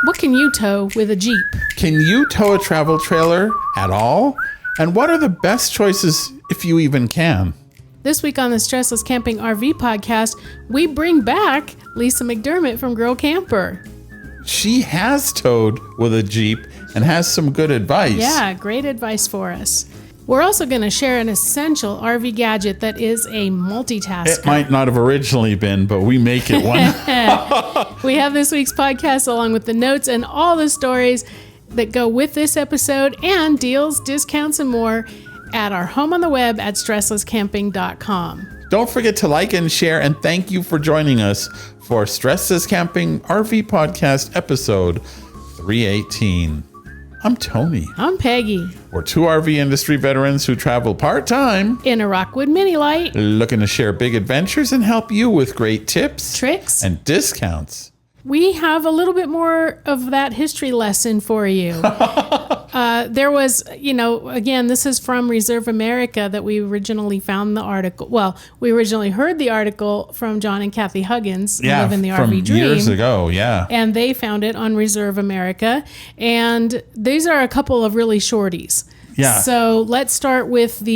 What can you tow with a Jeep? Can you tow a travel trailer at all? And what are the best choices if you even can? This week on the StressLess Camping RV podcast, we bring back Lesa McDermott from Girl Camper. She has towed with a Jeep and has some good advice. Yeah, great advice for us. We're also going to share an essential RV gadget that is a multitasker. It might not have originally been, but we make it one. We have this week's podcast along with the notes and all the stories that go with this episode and deals, discounts, and more at our home on the web at StressLessCamping.com. Don't forget to like and share, and thank you for joining us for StressLess Camping RV Podcast episode 318. I'm Tony. I'm Peggy. We're two RV industry veterans who travel part-time in a Rockwood Mini Light, looking to share big adventures and help you with great tips, tricks, and discounts. We have a little bit more of that history lesson for you. There was, again, this is from Reserve America that we originally found the article. Well, we originally heard the article from John and Kathy Huggins, who live in the RV Dream. Years ago, yeah. And they found it on Reserve America. And these are a couple of really shorties. Yeah. So let's start with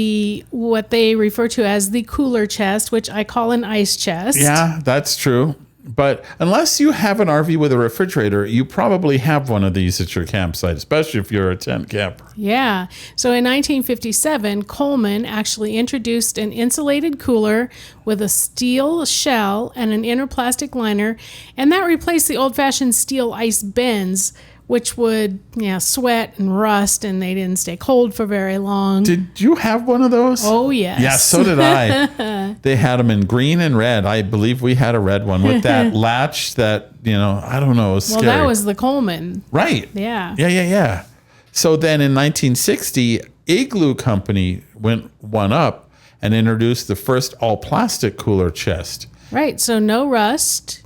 what they refer to as the cooler chest, which I call an ice chest. Yeah, that's true. But unless you have an RV with a refrigerator, you probably have one of these at your campsite, especially if you're a tent camper. Yeah. So in 1957, Coleman actually introduced an insulated cooler with a steel shell and an inner plastic liner, and that replaced the old-fashioned steel ice bins, which would sweat and rust, and they didn't stay cold for very long. Did you have one of those? Oh, yes. Yeah, so did I. They had them in green and red. I believe we had a red one with that latch that, I don't know, was scary. Well, that was the Coleman. Right. Yeah. Yeah. So then in 1960, Igloo Company went one up and introduced the first all-plastic cooler chest. Right, so no rust,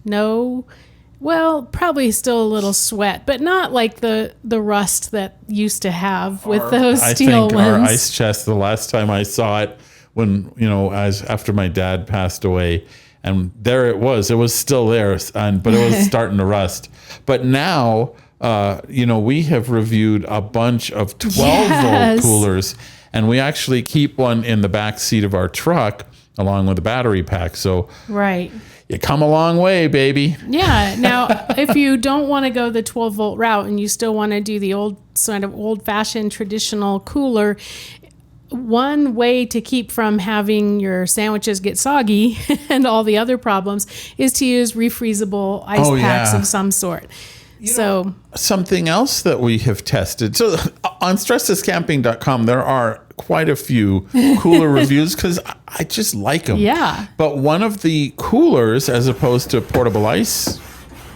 well, probably still a little sweat, but not like the rust that used to have with those steel ones. Our ice chest, the last time I saw it when, after my dad passed away, and there it was still there, but it was starting to rust. But now, we have reviewed a bunch of 12-volt coolers, and we actually keep one in the back seat of our truck along with a battery pack. So right. You come a long way, baby. Yeah. Now, if you don't want to go the 12-volt route and you still want to do the old-fashioned traditional cooler, one way to keep from having your sandwiches get soggy and all the other problems is to use refreezable ice packs of some sort. Something else that we have tested. So on StressLessCamping.com, there are quite a few cooler reviews because I just like them. Yeah. But one of the coolers, as opposed to portable ice,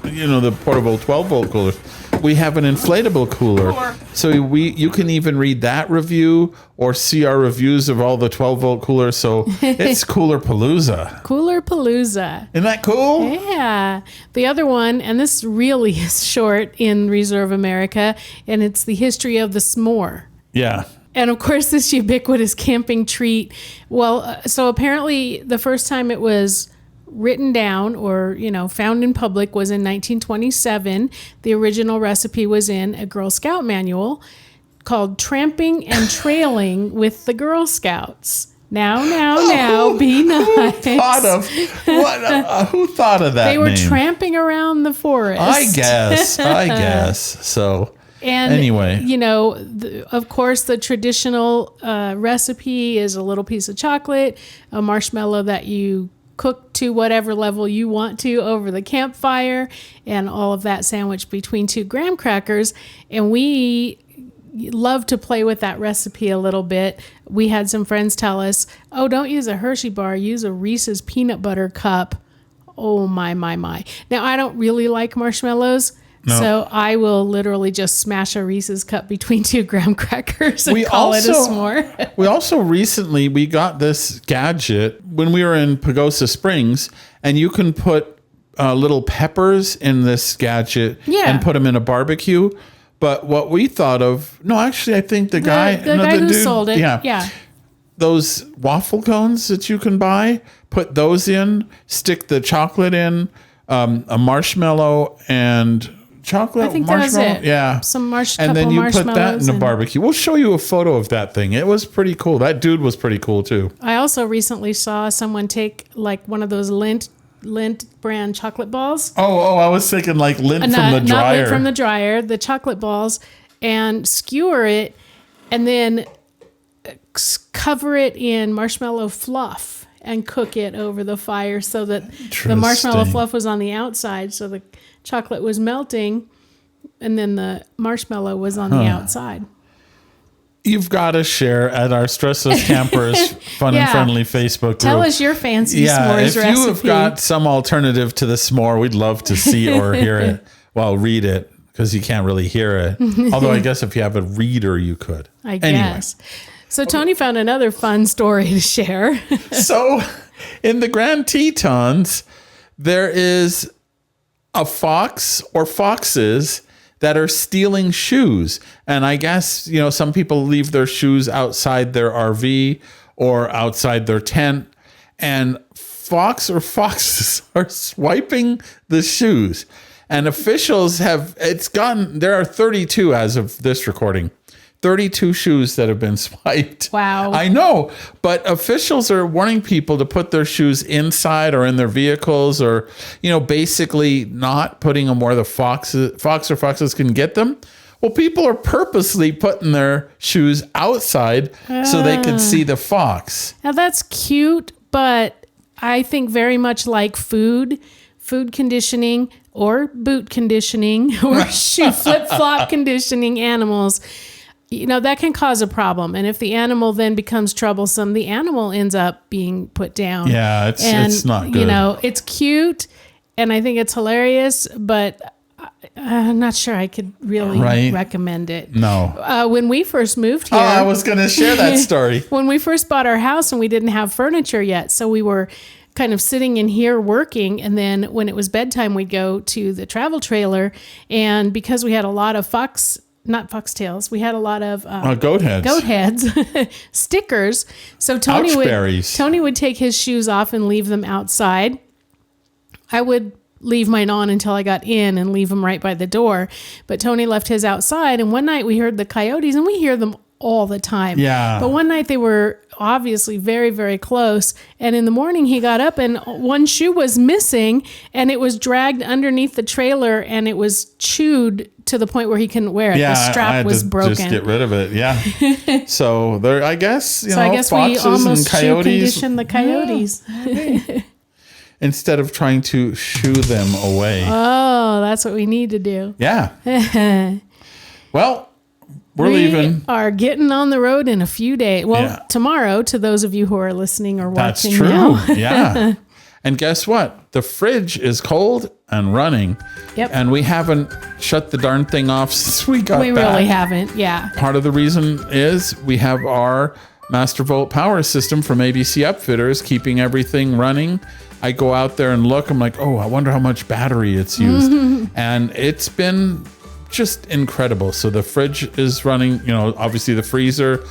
the portable 12-volt coolers, we have an inflatable cooler. So you can even read that review or see our reviews of all the 12-volt coolers. So it's Cooler Palooza. Cooler Palooza. Isn't that cool? Yeah. The other one, and this really is short in Reserve America, and it's the history of the s'more. Yeah. And of course, this ubiquitous camping treat. Well, so apparently the first time it was written down or, found in public was in 1927. The original recipe was in a Girl Scout manual called Tramping and Trailing with the Girl Scouts. Now, be nice. Who thought of that They were name? Tramping around the forest. I guess. So... And anyway, of course, the traditional recipe is a little piece of chocolate, a marshmallow that you cook to whatever level you want to over the campfire, and all of that sandwiched between 2 graham crackers. And we love to play with that recipe a little bit. We had some friends tell us, don't use a Hershey bar, use a Reese's peanut butter cup. Oh, my. Now, I don't really like marshmallows. No. So I will literally just smash a Reese's cup between 2 graham crackers and call it a s'more. We also recently, we got this gadget when we were in Pagosa Springs, and you can put little peppers in this gadget and put them in a barbecue. But what we thought of, I think the guy who sold it. Yeah. Those waffle cones that you can buy, put those in, stick the chocolate in, a marshmallow, and chocolate I think that was marshmallow. it. Yeah. Some and then you put that in a and- barbecue. We'll show you a photo of that thing. It was pretty cool. That dude was pretty cool too. I also recently saw someone take like one of those Lindt brand chocolate balls. Oh, I was thinking like lint from the dryer. Not Lindt from the dryer, the chocolate balls, and skewer it, and then cover it in marshmallow fluff and cook it over the fire so that the marshmallow fluff was on the outside, so the chocolate was melting, and then the marshmallow was on the outside. You've got to share at our StressLess Campers Fun and Friendly Facebook group. Tell us your fancy s'mores if recipe. you have got some alternative to the s'more, we'd love to see or hear it. Well, read it, because you can't really hear it. Although I guess if you have a reader, you could. I guess. So Tony found another fun story to share. So in the Grand Tetons, there is a fox or foxes that are stealing shoes. And I guess, some people leave their shoes outside their RV or outside their tent, and foxes are swiping the shoes. And officials there are 32 as of this recording. 32 shoes that have been swiped. Wow. I know, but officials are warning people to put their shoes inside or in their vehicles, or, basically not putting them where the fox or foxes can get them. Well, people are purposely putting their shoes outside so they can see the fox. Now that's cute, but I think very much like food conditioning or boot conditioning or shoe flip-flop conditioning animals, that can cause a problem. And if the animal then becomes troublesome, the animal ends up being put down. Yeah, it's not good. It's cute and I think it's hilarious, but I'm not sure I could really recommend it. No. When we first moved here. I was going to share that story. When we first bought our house and we didn't have furniture yet, so we were kind of sitting in here working, and then when it was bedtime, we'd go to the travel trailer, and because we had a lot of not foxtails, we had a lot of goat heads stickers. So Tony would take his shoes off and leave them outside. I would leave mine on until I got in and leave them right by the door, but Tony left his outside. And one night we heard the coyotes, and we hear them all the time. Yeah. But one night they were obviously very, very close. And in the morning he got up and one shoe was missing, and it was dragged underneath the trailer, and it was chewed to the point where he couldn't wear it. Yeah, the strap was broken. Just get rid of it. Yeah. So there, I guess, foxes we almost and coyotes. Shoe condition the coyotes. Yeah. Instead of trying to shoo them away. Oh, that's what we need to do. Yeah. Well, we're leaving. We are getting on the road in a few days. Well, tomorrow, to those of you who are listening or watching. That's true. Now. Yeah. And guess what? The fridge is cold and running. Yep. And we haven't shut the darn thing off since we got back. We really haven't. Yeah. Part of the reason is we have our Master Volt power system from ABC Upfitters keeping everything running. I go out there and look. I'm like, oh, I wonder how much battery it's used. And it's been just incredible. So the fridge is running, obviously the freezer.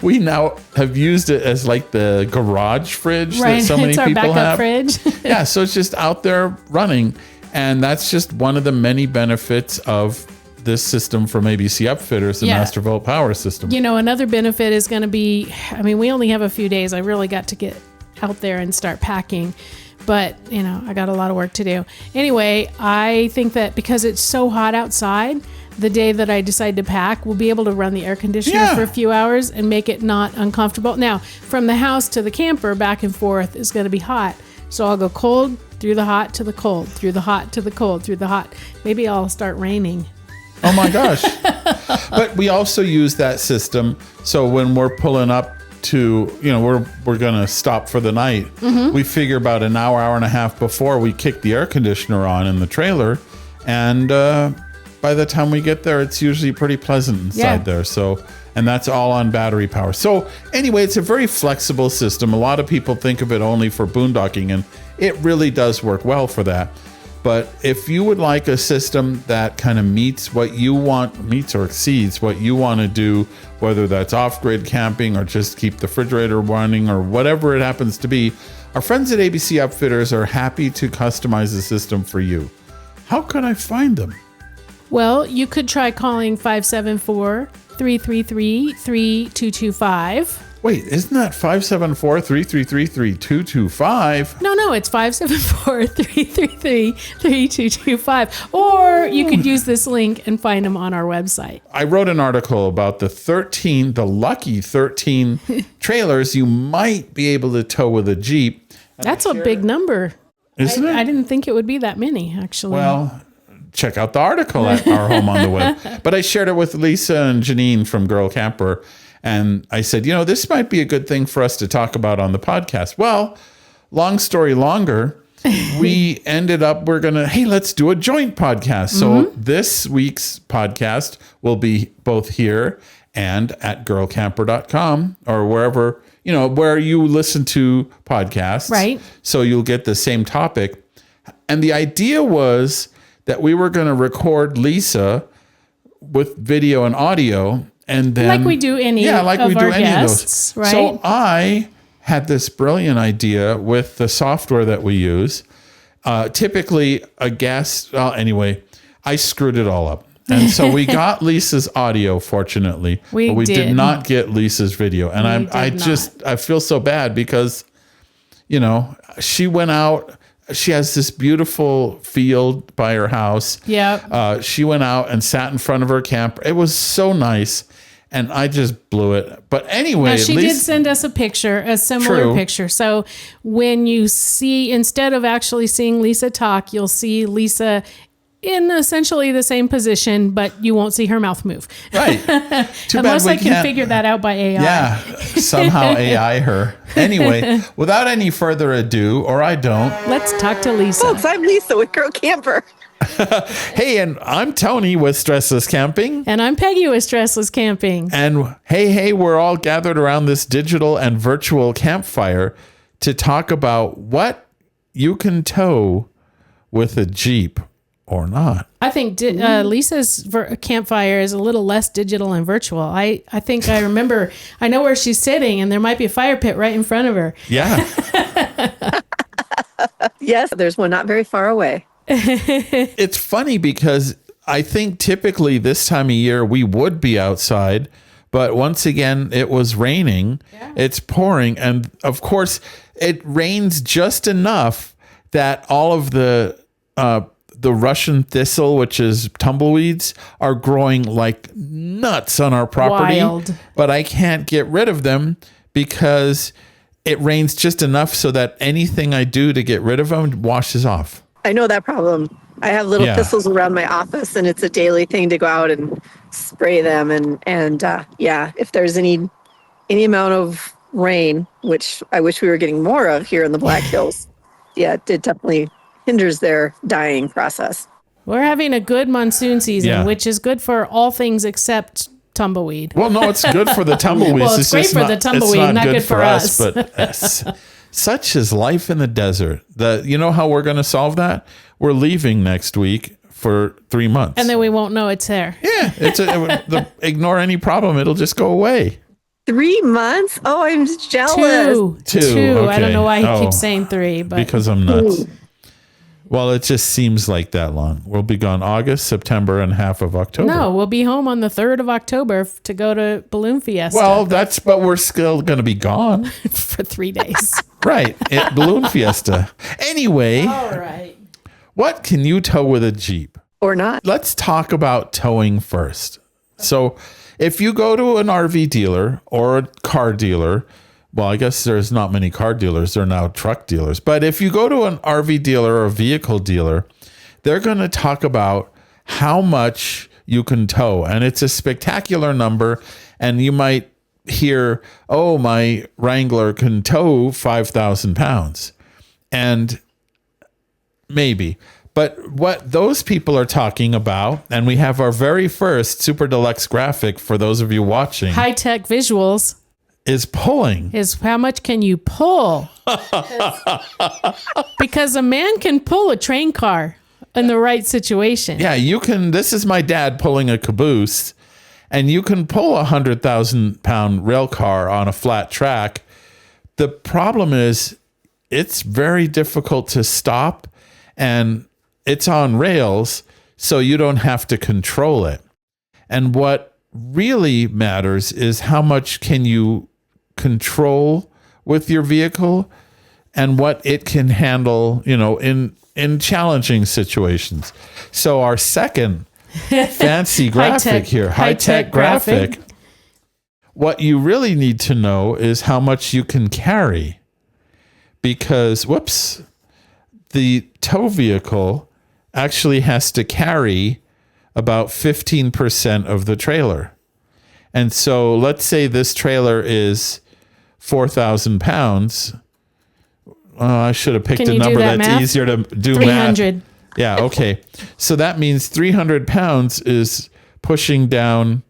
We now have used it as like the garage fridge that so many people have. Fridge. Yeah, so it's just out there running. And that's just one of the many benefits of this system from ABC Upfitters, the Master Volt power system. Another benefit is going to be, we only have a few days. I really got to get out there and start packing, but I got a lot of work to do. Anyway, I think that because it's so hot outside, the day that I decide to pack, we'll be able to run the air conditioner for a few hours and make it not uncomfortable. Now, from the house to the camper, back and forth is going to be hot. So I'll go cold through the hot to the cold, through the hot to the cold, through the hot. Maybe I'll start raining. Oh my gosh. But we also use that system. So when we're pulling up to, we're going to stop for the night. We figure about an hour and a half before we kick the air conditioner on in the trailer. And by the time we get there, it's usually pretty pleasant inside there. So, and that's all on battery power. So anyway, it's a very flexible system. A lot of people think of it only for boondocking, and it really does work well for that. But if you would like a system that kind of meets or exceeds what you want to do, whether that's off-grid camping or just keep the refrigerator running or whatever it happens to be, our friends at ABC Upfitters are happy to customize the system for you. How could I find them? Well, you could try calling 574-333-3225. Wait, isn't that 574-333-3225? No, it's 574-333-3225. Or you could use this link and find them on our website. I wrote an article about the lucky 13 trailers you might be able to tow with a Jeep. That's a big number. Isn't it? I didn't think it would be that many, actually. Well, check out the article at our home on the web. But I shared it with Lesa and Janine from Girl Camper. And I said, this might be a good thing for us to talk about on the podcast. Well, long story longer, we ended up, hey, let's do a joint podcast. So this week's podcast will be both here and at girlcamper.com or wherever, where you listen to podcasts. Right. So you'll get the same topic. And the idea was that we were going to record Lesa with video and audio. And then, like we do any of our guests, right? So I had this brilliant idea with the software that we use. Typically, a guest. Well, anyway, I screwed it all up, and so we got Lisa's audio. Fortunately, but we did not get Lisa's video, and I feel so bad because, she went out. She has this beautiful field by her house. Yeah. She went out and sat in front of her camper. It was so nice. And I just blew it. But anyway, she did send us a similar picture. So when you see, instead of actually seeing Lesa talk, you'll see Lesa in essentially the same position, but you won't see her mouth move. Right. Unless I can figure that out by AI. Yeah. Somehow AI her. Anyway, without any further ado, or I don't. Let's talk to Lesa. Folks, I'm Lesa with Girl Camper. Hey, and I'm Tony with StressLess Camping. And I'm Peggy with StressLess Camping. And hey, we're all gathered around this digital and virtual campfire to talk about what you can tow with a Jeep or not. I think Lisa's campfire is a little less digital and virtual. I think I remember, I know where she's sitting, and there might be a fire pit right in front of her. Yeah. Yes, there's one not very far away. It's funny because I think typically this time of year we would be outside, but once again it was raining. Yeah. It's pouring, and of course it rains just enough that all of the Russian thistle, which is tumbleweeds, are growing like nuts on our property. Wild. But I can't get rid of them because it rains just enough so that anything I do to get rid of them washes off. I know that problem. I have little thistles around my office, and it's a daily thing to go out and spray them. And if there's any amount of rain, which I wish we were getting more of here in the Black Hills, it definitely hinders their dying process. We're having a good monsoon season, which is good for all things except tumbleweed. Well, no, it's good for the tumbleweeds. Well, it's great for the tumbleweed, not good for us. But such is life in the desert. You know how we're going to solve that? We're leaving next week for 3 months. And then we won't know it's there. Yeah. Ignore any problem. It'll just go away. 3 months? Oh, I'm jealous. Two. Okay. I don't know why he keeps saying 3. But because I'm nuts. Well, it just seems like that long. We'll be gone August, September, and half of October. No, we'll be home on the 3rd of October to go to Balloon Fiesta. Well, but we're still going to be gone. For 3 days. Right. Balloon Fiesta. Anyway. All right. What can you tow with a Jeep? Or not. Let's talk about towing first. So if you go to an RV dealer or a car dealer, well, I guess there's not many car dealers. They're now truck dealers. But if you go to an RV dealer or a vehicle dealer, they're going to talk about how much you can tow. And it's a spectacular number. And you might hear, oh, my Wrangler can tow 5,000 pounds. And maybe. But what those people are talking about, and we have our very first Super Deluxe graphic for those of you watching. High-tech visuals. Is pulling. Is how much can you pull? Because a man can pull a train car in the right situation. Yeah, you can. This is my dad pulling a caboose, and you can pull a 100,000-pound rail car on a flat track. The problem is it's very difficult to stop, and it's on rails, so you don't have to control it. And what really matters is how much can you control with your vehicle and what it can handle, in challenging situations. So our second fancy graphic high-tech graphic. What you really need to know is how much you can carry, because, the tow vehicle actually has to carry about 15% of the trailer. And so let's say this trailer is 4,000 pounds. I should have picked a number that's easier to do 300. math. Yeah, okay. So that means 300 pounds is pushing down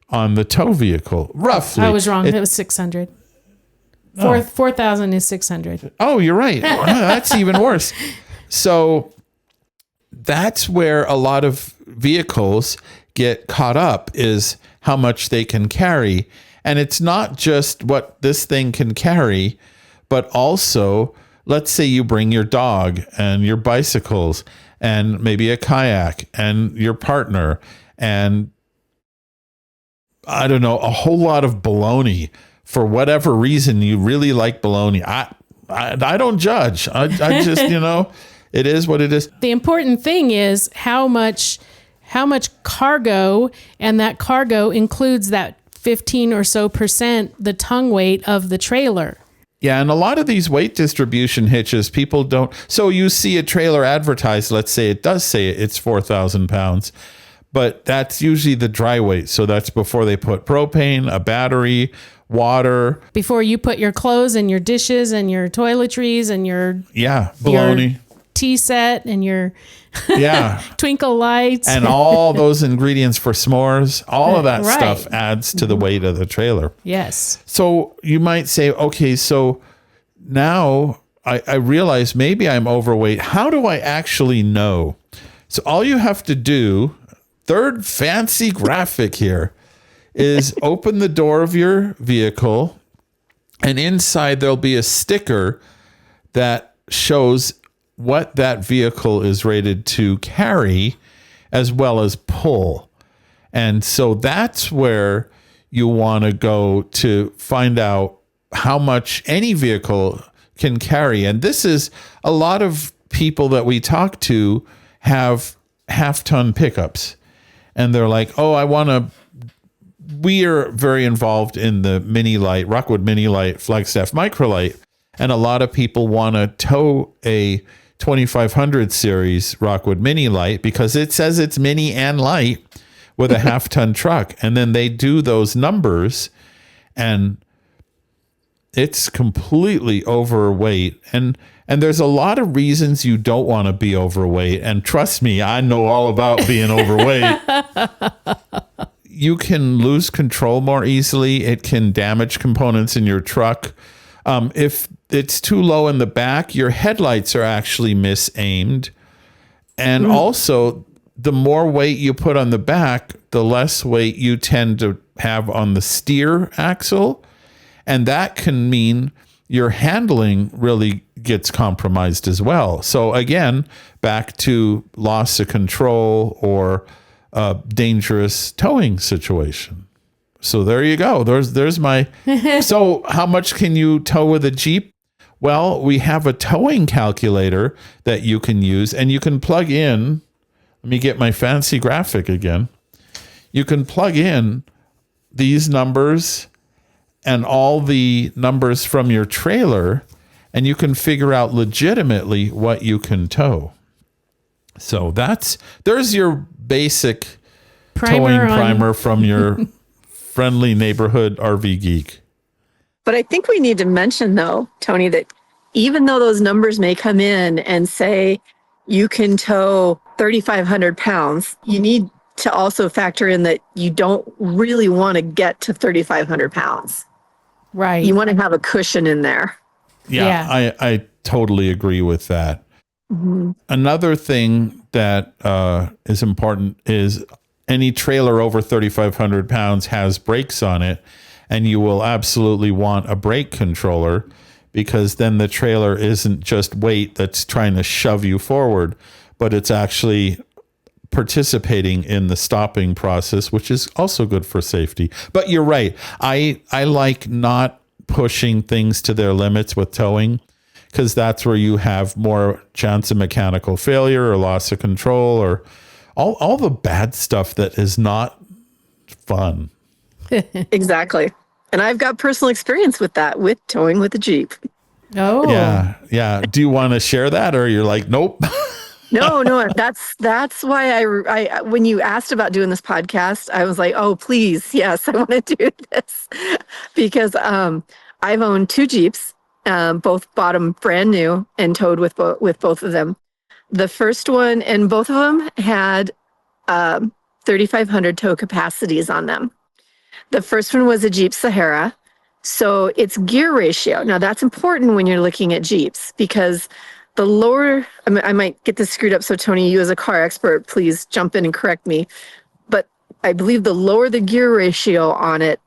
on the tow vehicle, roughly. I was wrong. It was 600. 4,000 is 600. Oh, you're right. That's even worse. So that's where a lot of vehicles get caught up, is how much they can carry. And it's not just what this thing can carry, but also, let's say you bring your dog and your bicycles and maybe a kayak and your partner and, I don't know, a whole lot of bologna. For whatever reason, you really like bologna. I don't judge. I just, it is what it is. The important thing is how much cargo, and that cargo includes that 15 or so %, the tongue weight of the trailer. Yeah, and a lot of these weight distribution hitches, people don't. So you see a trailer advertised, let's say it does say it's 4,000 pounds, but that's usually the dry weight. So that's before they put propane, a battery, water. Before you put your clothes and your dishes and your toiletries and your bologna. Your tea set and your Yeah. twinkle lights. And all those ingredients for s'mores, all of that stuff adds to the weight of the trailer. Yes. So you might say, okay, so now I realize maybe I'm overweight. How do I actually know? So all you have to do, third fancy graphic here, is open the door of your vehicle, and inside there'll be a sticker that shows what that vehicle is rated to carry as well as pull. And so that's where you want to go to find out how much any vehicle can carry. And this is a lot of people that we talk to have half-ton pickups. And they're like, oh, we are very involved in the Mini Light, Rockwood Mini Light, Flagstaff Microlight. And a lot of people want to tow a 2500 series Rockwood Mini Light because it says it's mini and light with a half-ton truck. And then they do those numbers and it's completely overweight. And there's a lot of reasons you don't want to be overweight. And trust me, I know all about being overweight. You can lose control more easily. It can damage components in your truck. If it's too low in the back, your headlights are actually misaimed. And also, the more weight you put on the back, the less weight you tend to have on the steer axle. And that can mean your handling really gets compromised as well. So again, back to loss of control or a dangerous towing situation. So there you go. There's my. So how much can you tow with a Jeep? Well, we have a towing calculator that you can use, and you can plug in. Let me get my fancy graphic again. You can plug in these numbers and all the numbers from your trailer, and you can figure out legitimately what you can tow. So there's your basic towing primer from your friendly neighborhood RV geek. But I think we need to mention, though, Tony, that even though those numbers may come in and say you can tow 3,500 pounds, you need to also factor in that you don't really want to get to 3,500 pounds. Right. You want to have a cushion in there. Yeah. I totally agree with that. Mm-hmm. Another thing that is important is any trailer over 3,500 pounds has brakes on it, and you will absolutely want a brake controller because then the trailer isn't just weight that's trying to shove you forward, but it's actually participating in the stopping process, which is also good for safety. But you're right. I like not pushing things to their limits with towing, because that's where you have more chance of mechanical failure or loss of control or all the bad stuff that is not fun. Exactly. And I've got personal experience with that, with towing with a Jeep. Oh, Yeah. Do you want to share that, or you're like, nope? No, that's why I when you asked about doing this podcast, I was like, oh, please, yes, I want to do this because I've owned 2 Jeeps, both bought them brand new and towed with both of them. The first one, and both of them had 3,500 tow capacities on them. The first one was a Jeep Sahara. So its gear ratio. Now that's important when you're looking at Jeeps, because the lower, I might get this screwed up. So Tony, you as a car expert, please jump in and correct me. But I believe the lower the gear ratio on it,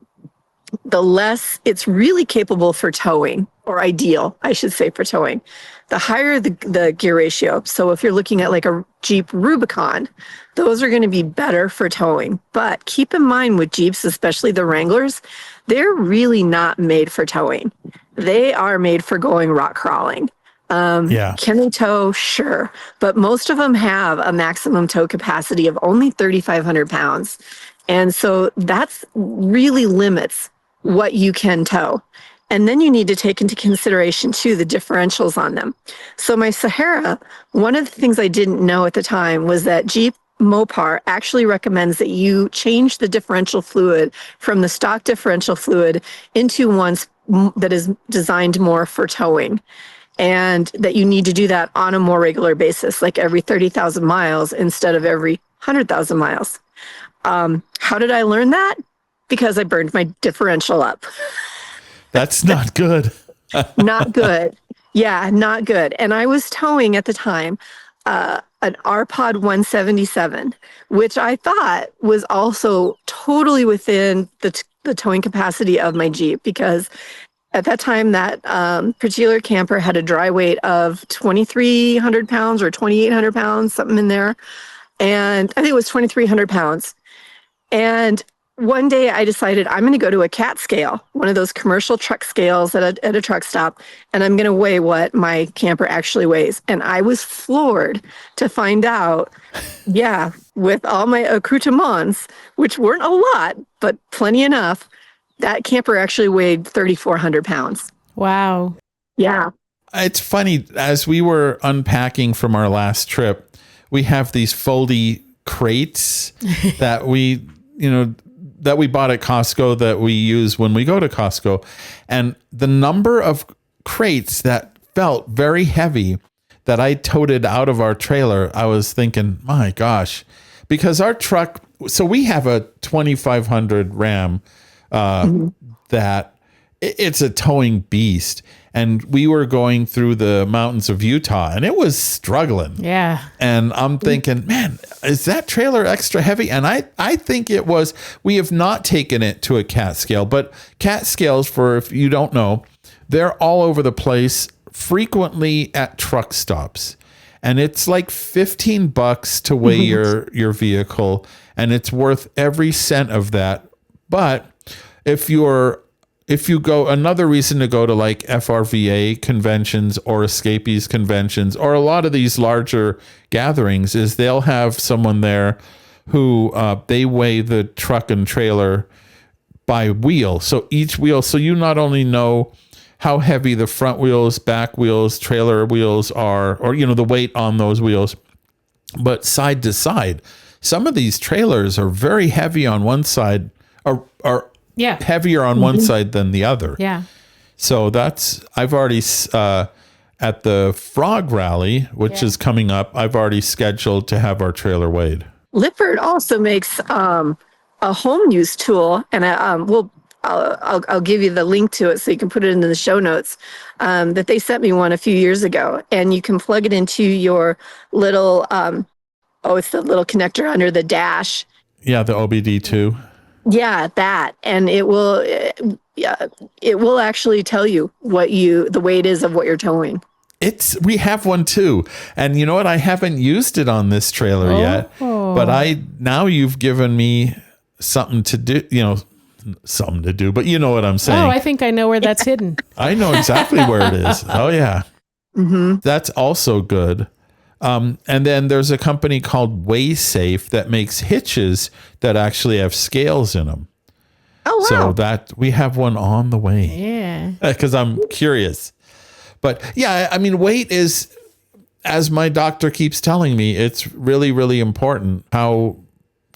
the less it's really capable for towing, or ideal, I should say, for towing. The higher the gear ratio. So if you're looking at like a Jeep Rubicon, those are going to be better for towing. But keep in mind with Jeeps, especially the Wranglers, they're really not made for towing. They are made for going rock crawling. Can they tow? Sure. But most of them have a maximum tow capacity of only 3,500 pounds. And so that's really limits what you can tow. And then you need to take into consideration too the differentials on them. So my Sahara, one of the things I didn't know at the time was that Jeep Mopar actually recommends that you change the differential fluid from the stock differential fluid into one that is designed more for towing. And that you need to do that on a more regular basis, like every 30,000 miles instead of every 100,000 miles. How did I learn that? Because I burned my differential up. That's not good. Not good. Yeah, not good. And I was towing at the time an RPod 177, which I thought was also totally within the towing capacity of my Jeep, because at that time, that particular camper had a dry weight of 2,300 pounds or 2,800 pounds, something in there. And I think it was 2,300 pounds. And one day I decided I'm going to go to a cat scale, one of those commercial truck scales at a truck stop, and I'm going to weigh what my camper actually weighs. And I was floored to find out, yeah, with all my accoutrements, which weren't a lot, but plenty enough, that camper actually weighed 3,400 pounds. Wow. Yeah. It's funny, as we were unpacking from our last trip, we have these foldy crates that we bought at Costco that we use when we go to Costco. And the number of crates that felt very heavy that I toted out of our trailer, I was thinking, my gosh, because our truck, so we have a 2,500 Ram that it's a towing beast. And we were going through the mountains of Utah and it was struggling. Yeah. And I'm thinking, man, is that trailer extra heavy? And I think it was. We have not taken it to a cat scale, but cat scales, for if you don't know, they're all over the place, frequently at truck stops. And it's like $15 to weigh your vehicle, and it's worth every cent of that. But if you go, another reason to go to like FRVA conventions or Escapees conventions or a lot of these larger gatherings is they'll have someone there who they weigh the truck and trailer by wheel. So each wheel, so you not only know how heavy the front wheels, back wheels, trailer wheels are, or, the weight on those wheels, but side to side. Some of these trailers are very heavy on one side, are heavier on one side than the other. Yeah. So I've already, at the Frog Rally, which is coming up, I've already scheduled to have our trailer weighed. Lippert also makes a home use tool, and I'll give you the link to it so you can put it into the show notes, that they sent me one a few years ago, and you can plug it into your little, it's the little connector under the dash. Yeah, the OBD2. Yeah, that, and it will actually tell you the weight is of what you're towing. We have one too. And you know what? I haven't used it on this trailer yet, but now you've given me something to do, something to do, but you know what I'm saying. Oh, I think I know where that's hidden. I know exactly where it is. Oh yeah. Mm-hmm. That's also good. And then there's a company called WaySafe that makes hitches that actually have scales in them. Oh, wow. So that we have one on the way. Yeah. Because I'm curious. But yeah, I mean, weight is, as my doctor keeps telling me, it's really, really important how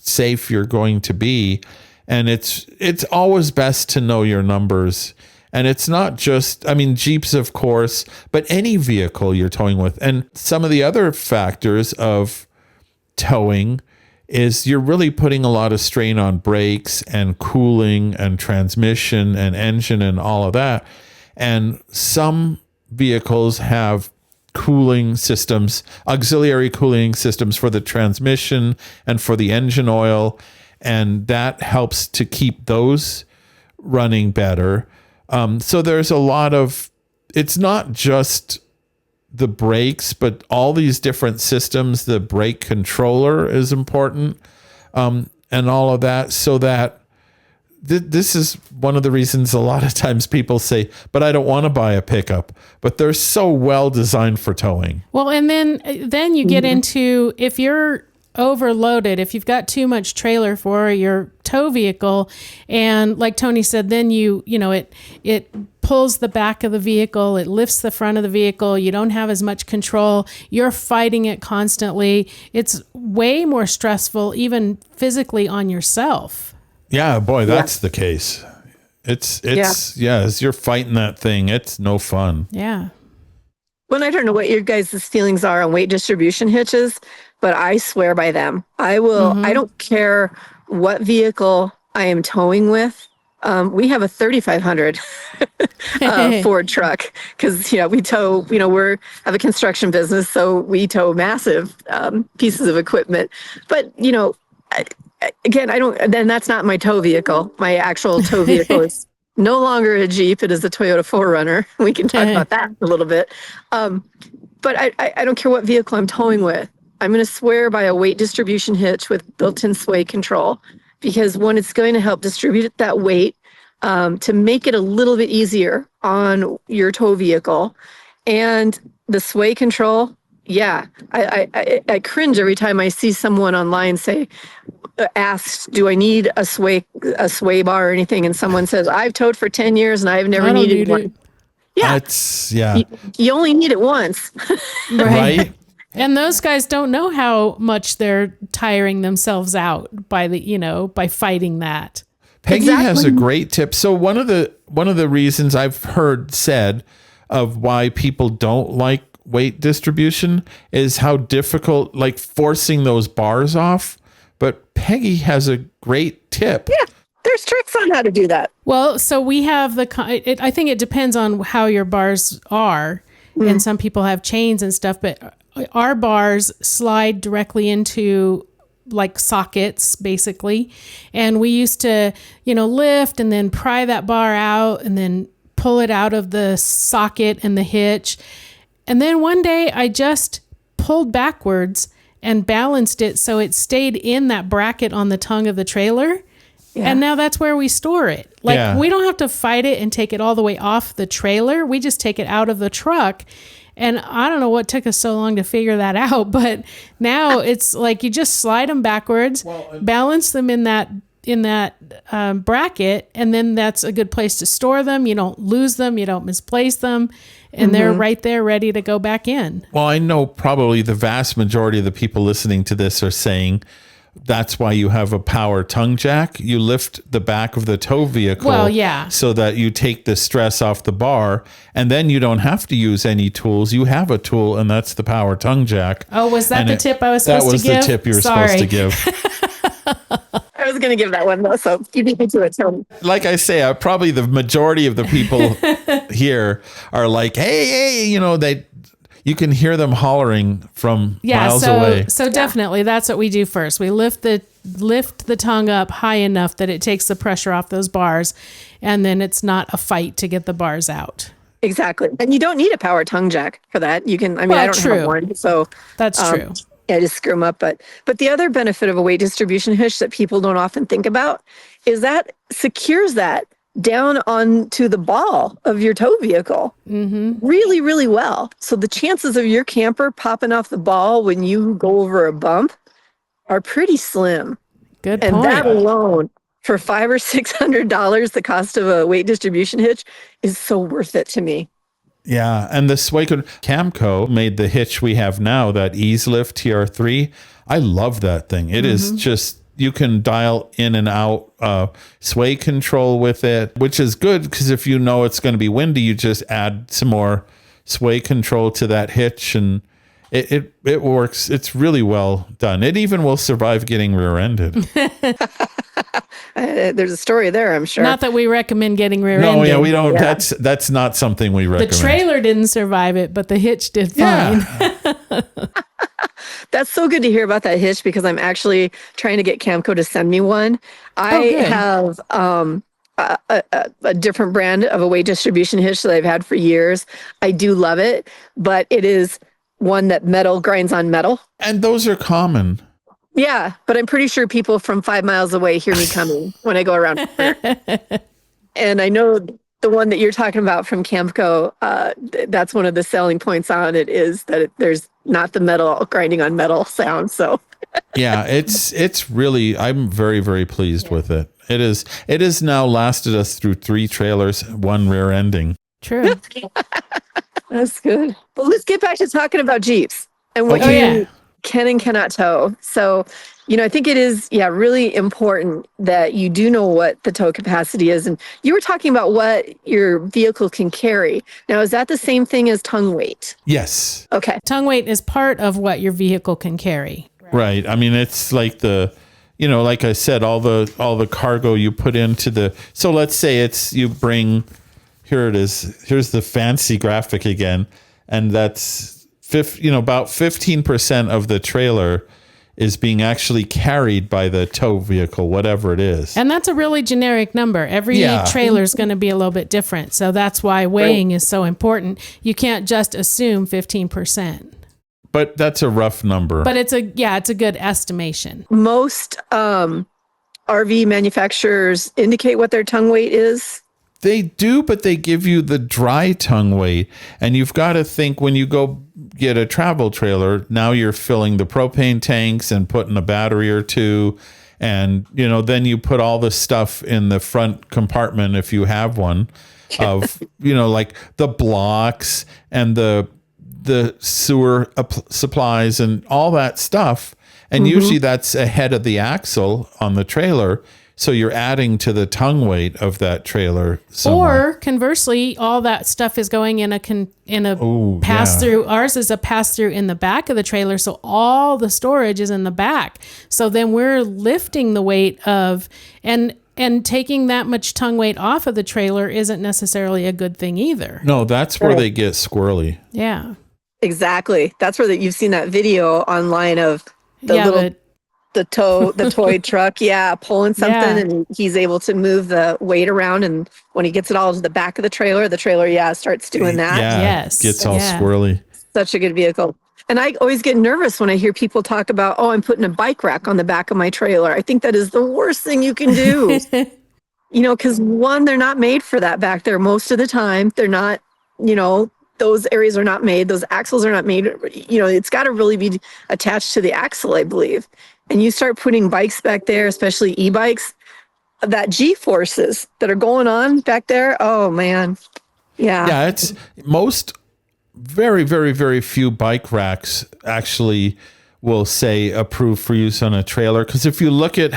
safe you're going to be. And it's always best to know your numbers. And it's not just, Jeeps, of course, but any vehicle you're towing with. And some of the other factors of towing is you're really putting a lot of strain on brakes and cooling and transmission and engine and all of that. And some vehicles have cooling systems, auxiliary cooling systems for the transmission and for the engine oil. And that helps to keep those running better. So there's a lot of, it's not just the brakes, but all these different systems. The brake controller is important, and all of that, so that this is one of the reasons a lot of times people say, but I don't want to buy a pickup, but they're so well designed for towing. Well, and then you get into, if you're overloaded, if you've got too much trailer for your tow vehicle, and like Tony said, then it pulls the back of the vehicle, it lifts the front of the vehicle, you don't have as much control, you're fighting it constantly. It's way more stressful, even physically, on yourself. Yeah, boy, that's the case. It's as you're fighting that thing, it's no fun. Yeah. Well, I don't know what your guys' feelings are on weight distribution hitches, but I swear by them. I will. I don't care what vehicle I am towing with. We have a 3,500 Ford truck because we tow. We have a construction business, so we tow massive pieces of equipment. But again, I don't. Then that's not my tow vehicle. My actual tow vehicle is no longer a Jeep. It is a Toyota 4Runner. We can talk about that a little bit. But I don't care what vehicle I'm towing with. I'm going to swear by a weight distribution hitch with built-in sway control, because one, it's going to help distribute that weight to make it a little bit easier on your tow vehicle. And the sway control, I cringe every time I see someone online ask, do I need a sway bar or anything? And someone says, I've towed for 10 years and I've never needed one. Yeah. You only need it once. Right. And those guys don't know how much they're tiring themselves out by by fighting that. Peggy has a great tip. So one of the reasons I've heard said of why people don't like weight distribution is how difficult, like forcing those bars off. But Peggy has a great tip. Yeah, there's tricks on how to do that. Well, so we have I think it depends on how your bars are. And some people have chains and stuff, but our bars slide directly into like sockets, basically. And we used to, lift and then pry that bar out and then pull it out of the socket and the hitch. And then one day I just pulled backwards and balanced it so it stayed in that bracket on the tongue of the trailer. Yeah. And now that's where we store it. We don't have to fight it and take it all the way off the trailer. We just take it out of the truck. And I don't know what took us so long to figure that out, but now it's like you just slide them backwards, balance them in that bracket, and then that's a good place to store them. You don't lose them, you don't misplace them, and they're right there ready to go back in. Well, I know probably the vast majority of the people listening to this are saying, that's why you have a power tongue jack. You lift the back of the tow vehicle so that you take the stress off the bar, and then you don't have to use any tools. You have a tool, and that's the power tongue jack. Oh, was that the tip I was supposed to give? That was the tip you were supposed to give. I was going to give that one, though, so you beat me to it, Tony. Like I say, probably the majority of the people here are like, hey, you can hear them hollering from miles away. So definitely that's what we do first. We lift the tongue up high enough that it takes the pressure off those bars, and then it's not a fight to get the bars out. Exactly. And you don't need a power tongue jack for that. You can, I mean, Well, I don't true. have one, so That's true. yeah, just screw them up. But the other benefit of a weight distribution hitch that people don't often think about is that secures that down onto the ball of your tow vehicle really, really well. So the chances of your camper popping off the ball when you go over a bump are pretty slim. Good And point. that alone, for $500 or $600, the cost of a weight distribution hitch is so worth it to me. Yeah, and the Camco made the hitch we have now, that Ease Lift TR3. I love that thing. It is just, you can dial in and out sway control with it, which is good because if you know it's going to be windy, you just add some more sway control to that hitch and it works. It's really well done. It even will survive getting rear-ended. There's a story there, I'm sure. Not that we recommend getting rear-ended. No, yeah, we don't. Yeah. That's not something we recommend. The trailer didn't survive it, but the hitch did fine. Yeah. That's so good to hear about that hitch because I'm actually trying to get Camco to send me one. I good. have a different brand of a weight distribution hitch that I've had for years. I do love it, but it is one that metal grinds on metal. And those are common. Yeah, but I'm pretty sure people from 5 miles away hear me coming when I go around here. And I know the one that you're talking about from Camco, that's one of the selling points on it is that there's not the metal grinding on metal sound. So yeah, it's really, I'm very, very pleased with it. It has now lasted us through 3 trailers, 1 rear ending. True. that's good. But let's get back to talking about Jeeps and what Okay. you can and cannot tow. So, I think it is, really important that you do know what the tow capacity is. And you were talking about what your vehicle can carry. Now, is that the same thing as tongue weight? Yes. Okay. Tongue weight is part of what your vehicle can carry. Right. I mean, it's like like I said, all the cargo you put into so let's say you bring, here it is. Here's the fancy graphic again. And that's about 15% of the trailer is being actually carried by the tow vehicle, whatever it is. And that's a really generic number. Every trailer is going to be a little bit different. So that's why weighing is so important. You can't just assume 15%. But that's a rough number. But it's a good estimation. Most RV manufacturers indicate what their tongue weight is. They do, but they give you the dry tongue weight. And you've got to think when you go get a travel trailer, now you're filling the propane tanks and putting a battery or two. And, then you put all the stuff in the front compartment if you have one of, like the blocks and the sewer supplies and all that stuff. And usually that's ahead of the axle on the trailer. So you're adding to the tongue weight of that trailer somewhere. Or conversely, all that stuff is going in a pass through. Ours is a pass through in the back of the trailer, so all the storage is in the back. So then we're lifting the weight of and taking that much tongue weight off of the trailer isn't necessarily a good thing either. No, that's where they get squirrely. Yeah. Exactly. That's where you've seen that video online of the toy truck, pulling something and he's able to move the weight around. And when he gets it all to the back of the trailer starts doing that. Yeah, Yes. gets all squirrely. Such a good vehicle. And I always get nervous when I hear people talk about, I'm putting a bike rack on the back of my trailer. I think that is the worst thing you can do. Because one, they're not made for that back there most of the time. They're not, those areas are not made. Those axles are not made. It's got to really be attached to the axle, I believe. And you start putting bikes back there, especially e-bikes, that G-forces that are going on back there. Oh, man. Yeah. Yeah, it's most very, very, very few bike racks actually will say approved for use on a trailer. Because if you look at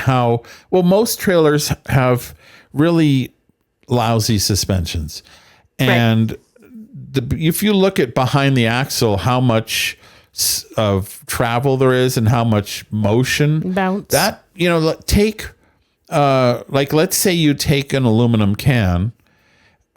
most trailers have really lousy suspensions. And if you look at behind the axle, how much of travel there is and how much motion bounce that take let's say you take an aluminum can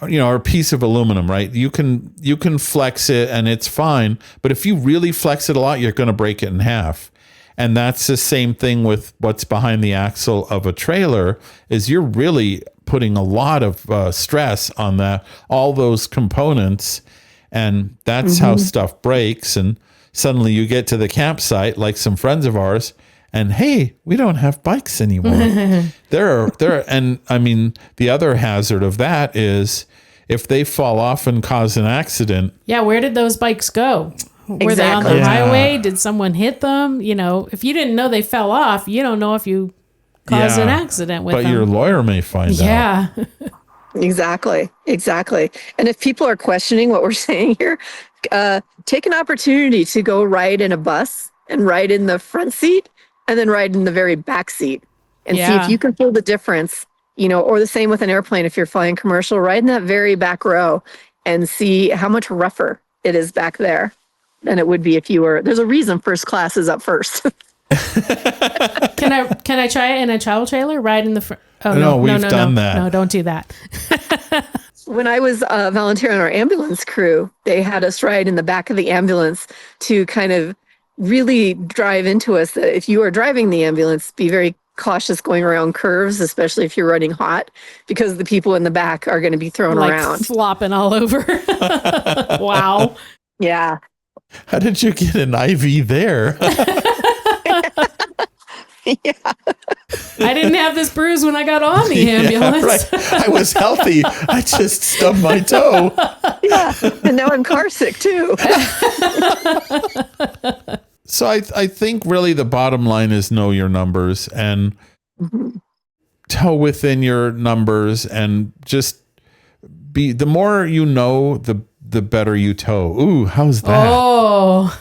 or a piece of aluminum, right? You can flex it and it's fine, but if you really flex it a lot, you're going to break it in half. And that's the same thing with what's behind the axle of a trailer is you're really putting a lot of stress on all those components, and that's how stuff breaks. And suddenly you get to the campsite, like some friends of ours, and hey, we don't have bikes anymore. And I mean, the other hazard of that is if they fall off and cause an accident. Yeah, where did those bikes go? Were they on the highway? Did someone hit them? You know, if you didn't know they fell off, you don't know if you caused an accident with them. But your lawyer may find out. Yeah. Exactly. And if people are questioning what we're saying here, take an opportunity to go ride in a bus and ride in the front seat and then ride in the very back seat and see if you can feel the difference, you know, or the same with an airplane. If you're flying commercial, ride in that very back row and see how much rougher it is back there than it would be if you were. There's a reason first class is up first. Can I try it in a travel trailer? Ride in the front? Oh, no, we've done that. No, don't do that. When I was volunteering on our ambulance crew, they had us ride in the back of the ambulance to kind of really drive into us that if you are driving the ambulance, be very cautious going around curves, especially if you're running hot, because the people in the back are going to be thrown around. Flopping all over. Wow. Yeah. How did you get an IV there? Yeah. I didn't have this bruise when I got on the ambulance. Yeah, right. I was healthy. I just stubbed my toe. Yeah. And now I'm car sick too. So I think really the bottom line is know your numbers and tow within your numbers, and just be, the more you know, the better you tow. Ooh, how's that? Oh.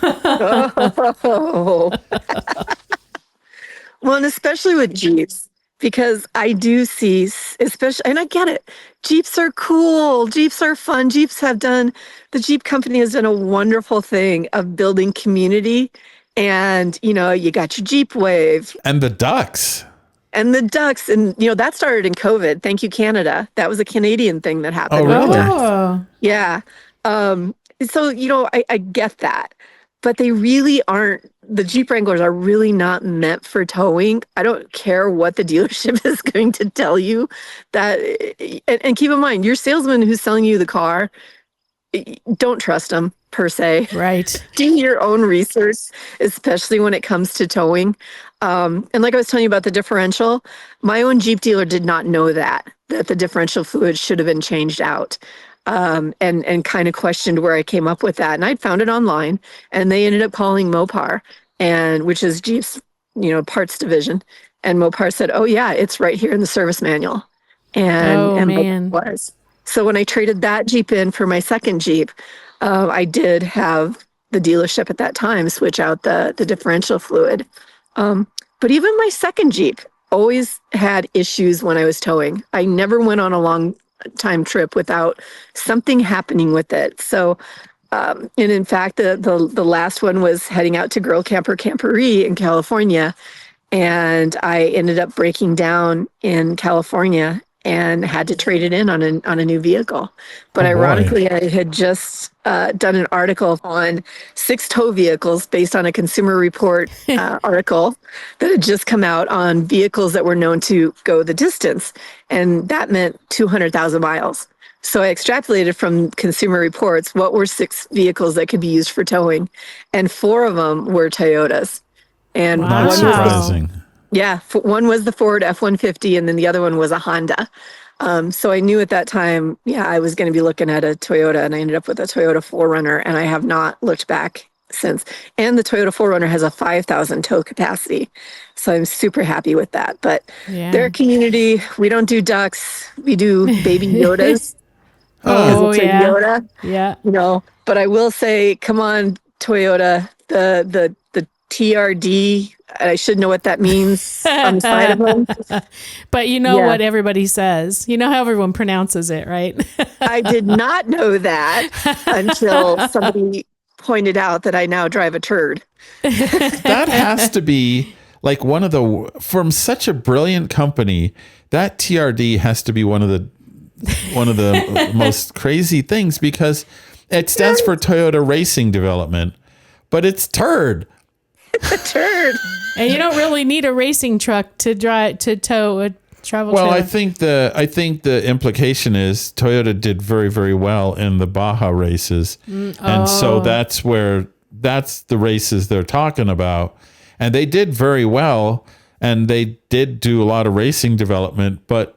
Well, and especially with Jeeps, because I do see, especially, and I get it, Jeeps are cool, Jeeps are fun. The Jeep company has done a wonderful thing of building community. And, you know, you got your Jeep Wave. And the ducks. And, you know, that started in COVID. Thank you, Canada. That was a Canadian thing that happened. Oh, really? Oh. Yeah. So, you know, I get that. But they really aren't, the Jeep Wranglers are really not meant for towing. I don't care what the dealership is going to tell you. That, and keep in mind, your salesman who's selling you the car, don't trust them per se. Right. Do your own research, especially when it comes to towing. And like I was telling you about the differential, my own Jeep dealer did not know that the differential fluid should have been changed out. And kind of questioned where I came up with that. And I'd found it online, and they ended up calling Mopar, which is Jeep's, you know, parts division. And Mopar said, "Oh yeah, it's right here in the service manual." And man. It was. So when I traded that Jeep in for my second Jeep, I did have the dealership at that time switch out the differential fluid. But even my second Jeep always had issues when I was towing. I never went on a long time trip without something happening with it. So, and in fact, the last one was heading out to Girl Camper Camporee in California, and I ended up breaking down in California and had to trade it in on a new vehicle. But ironically, I had just done an article on 6 tow vehicles based on a Consumer Report article that had just come out on vehicles that were known to go the distance. And that meant 200,000 miles. So I extrapolated from Consumer Reports what were 6 vehicles that could be used for towing. And 4 of them were Toyotas. And not surprising. One was the Ford F-150, and then the other one was a Honda. So I knew at that time, I was going to be looking at a Toyota, and I ended up with a Toyota 4Runner, and I have not looked back since. And the Toyota 4Runner has a 5,000 tow capacity. So I'm super happy with that. But they're a community. We don't do ducks. We do baby Yodas. Yoda. Yeah. You know, but I will say, come on, Toyota, the TRD, I should know what that means on the side of them. But you know what everybody says. You know how everyone pronounces it, right? I did not know that until somebody pointed out that I now drive a turd. That has to be like from such a brilliant company, that TRD has to be one of the most crazy things, because it stands for Toyota Racing Development, but it's turd. A turd. And you don't really need a racing truck to tow a travel Well, trailer. I think the implication is Toyota did very, very well in the Baja races. And so that's the races they're talking about. And they did very well, and they did do a lot of racing development, but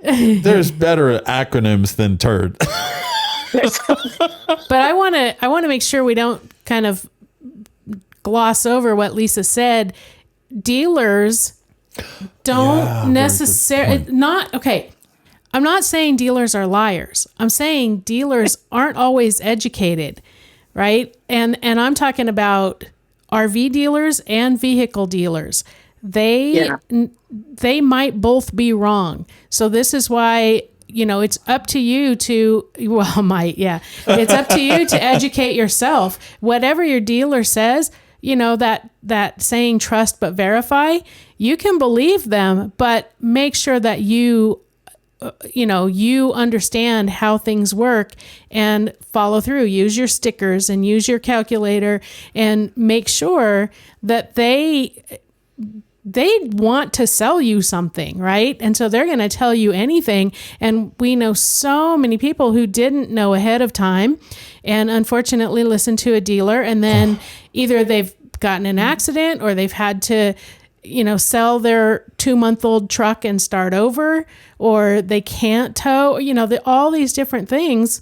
there's better acronyms than turd. But I want to make sure we don't kind of gloss over what Lesa said. Dealers don't necessarily I'm not saying dealers are liars. I'm saying dealers aren't always educated, right? And I'm talking about RV dealers and vehicle dealers. They might both be wrong. So this is why, it's up to you to, it's up to you to educate yourself. Whatever your dealer says, that saying trust but verify, you can believe them, but make sure that you understand how things work and follow through. Use your stickers and use your calculator and make sure that they want to sell you something, right? And so they're going to tell you anything. And we know so many people who didn't know ahead of time and unfortunately listened to a dealer, and then either they've gotten an accident or they've had to, sell their 2-month-old truck and start over, or they can't tow, all these different things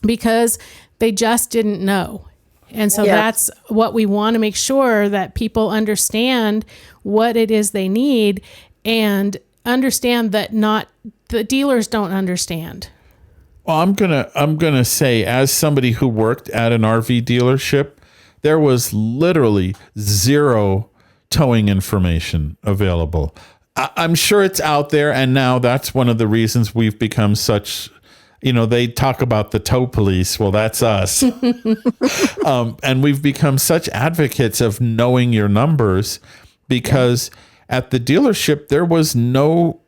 because they just didn't know. And so that's what we want to make sure that people understand what it is they need and understand that not the dealers don't understand. Well, I'm gonna say, as somebody who worked at an RV dealership, there was literally zero towing information available. I'm sure it's out there, and now that's one of the reasons we've become such. They talk about the tow police. Well, that's us. And we've become such advocates of knowing your numbers, because at the dealership, there was no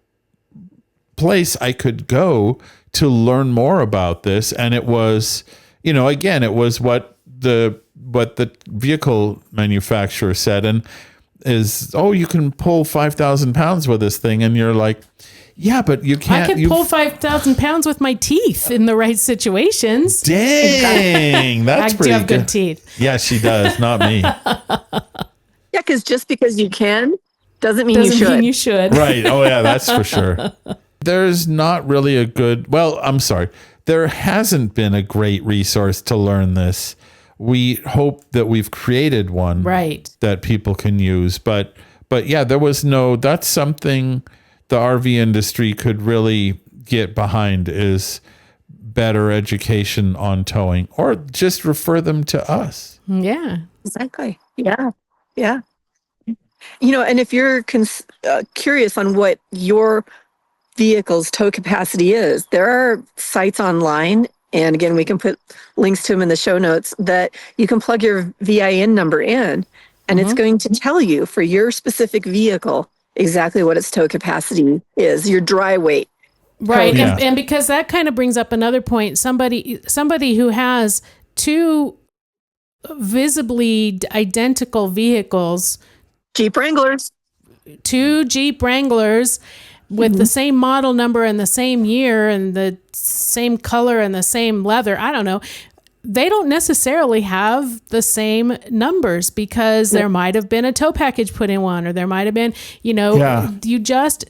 place I could go to learn more about this. And it was, again, it was what the vehicle manufacturer said, and is, you can pull 5,000 pounds with this thing. And you're like, yeah, but you can't. I could pull 5,000 pounds with my teeth in the right situations. Dang, that's pretty I do have good teeth. Yeah, she does, not me. Yeah, because just because you can doesn't mean you should. Right. Oh, yeah, that's for sure. There's not really a good, I'm sorry. There hasn't been a great resource to learn this. We hope that we've created one that people can use. But yeah, there was that's something the RV industry could really get behind, is better education on towing, or just refer them to us. Yeah, exactly. Yeah. Yeah. And if you're curious on what your vehicle's tow capacity is, there are sites online, and again, we can put links to them in the show notes, that you can plug your VIN number in, and it's going to tell you for your specific vehicle exactly what its tow capacity is, your dry weight. Right. Yeah. And because that kind of brings up another point, somebody who has two visibly identical vehicles, Jeep Wranglers, two Jeep Wranglers with the same model number and the same year and the same color and the same leather, I don't know, they don't necessarily have the same numbers, because there might have been a tow package put in one, or there might have been,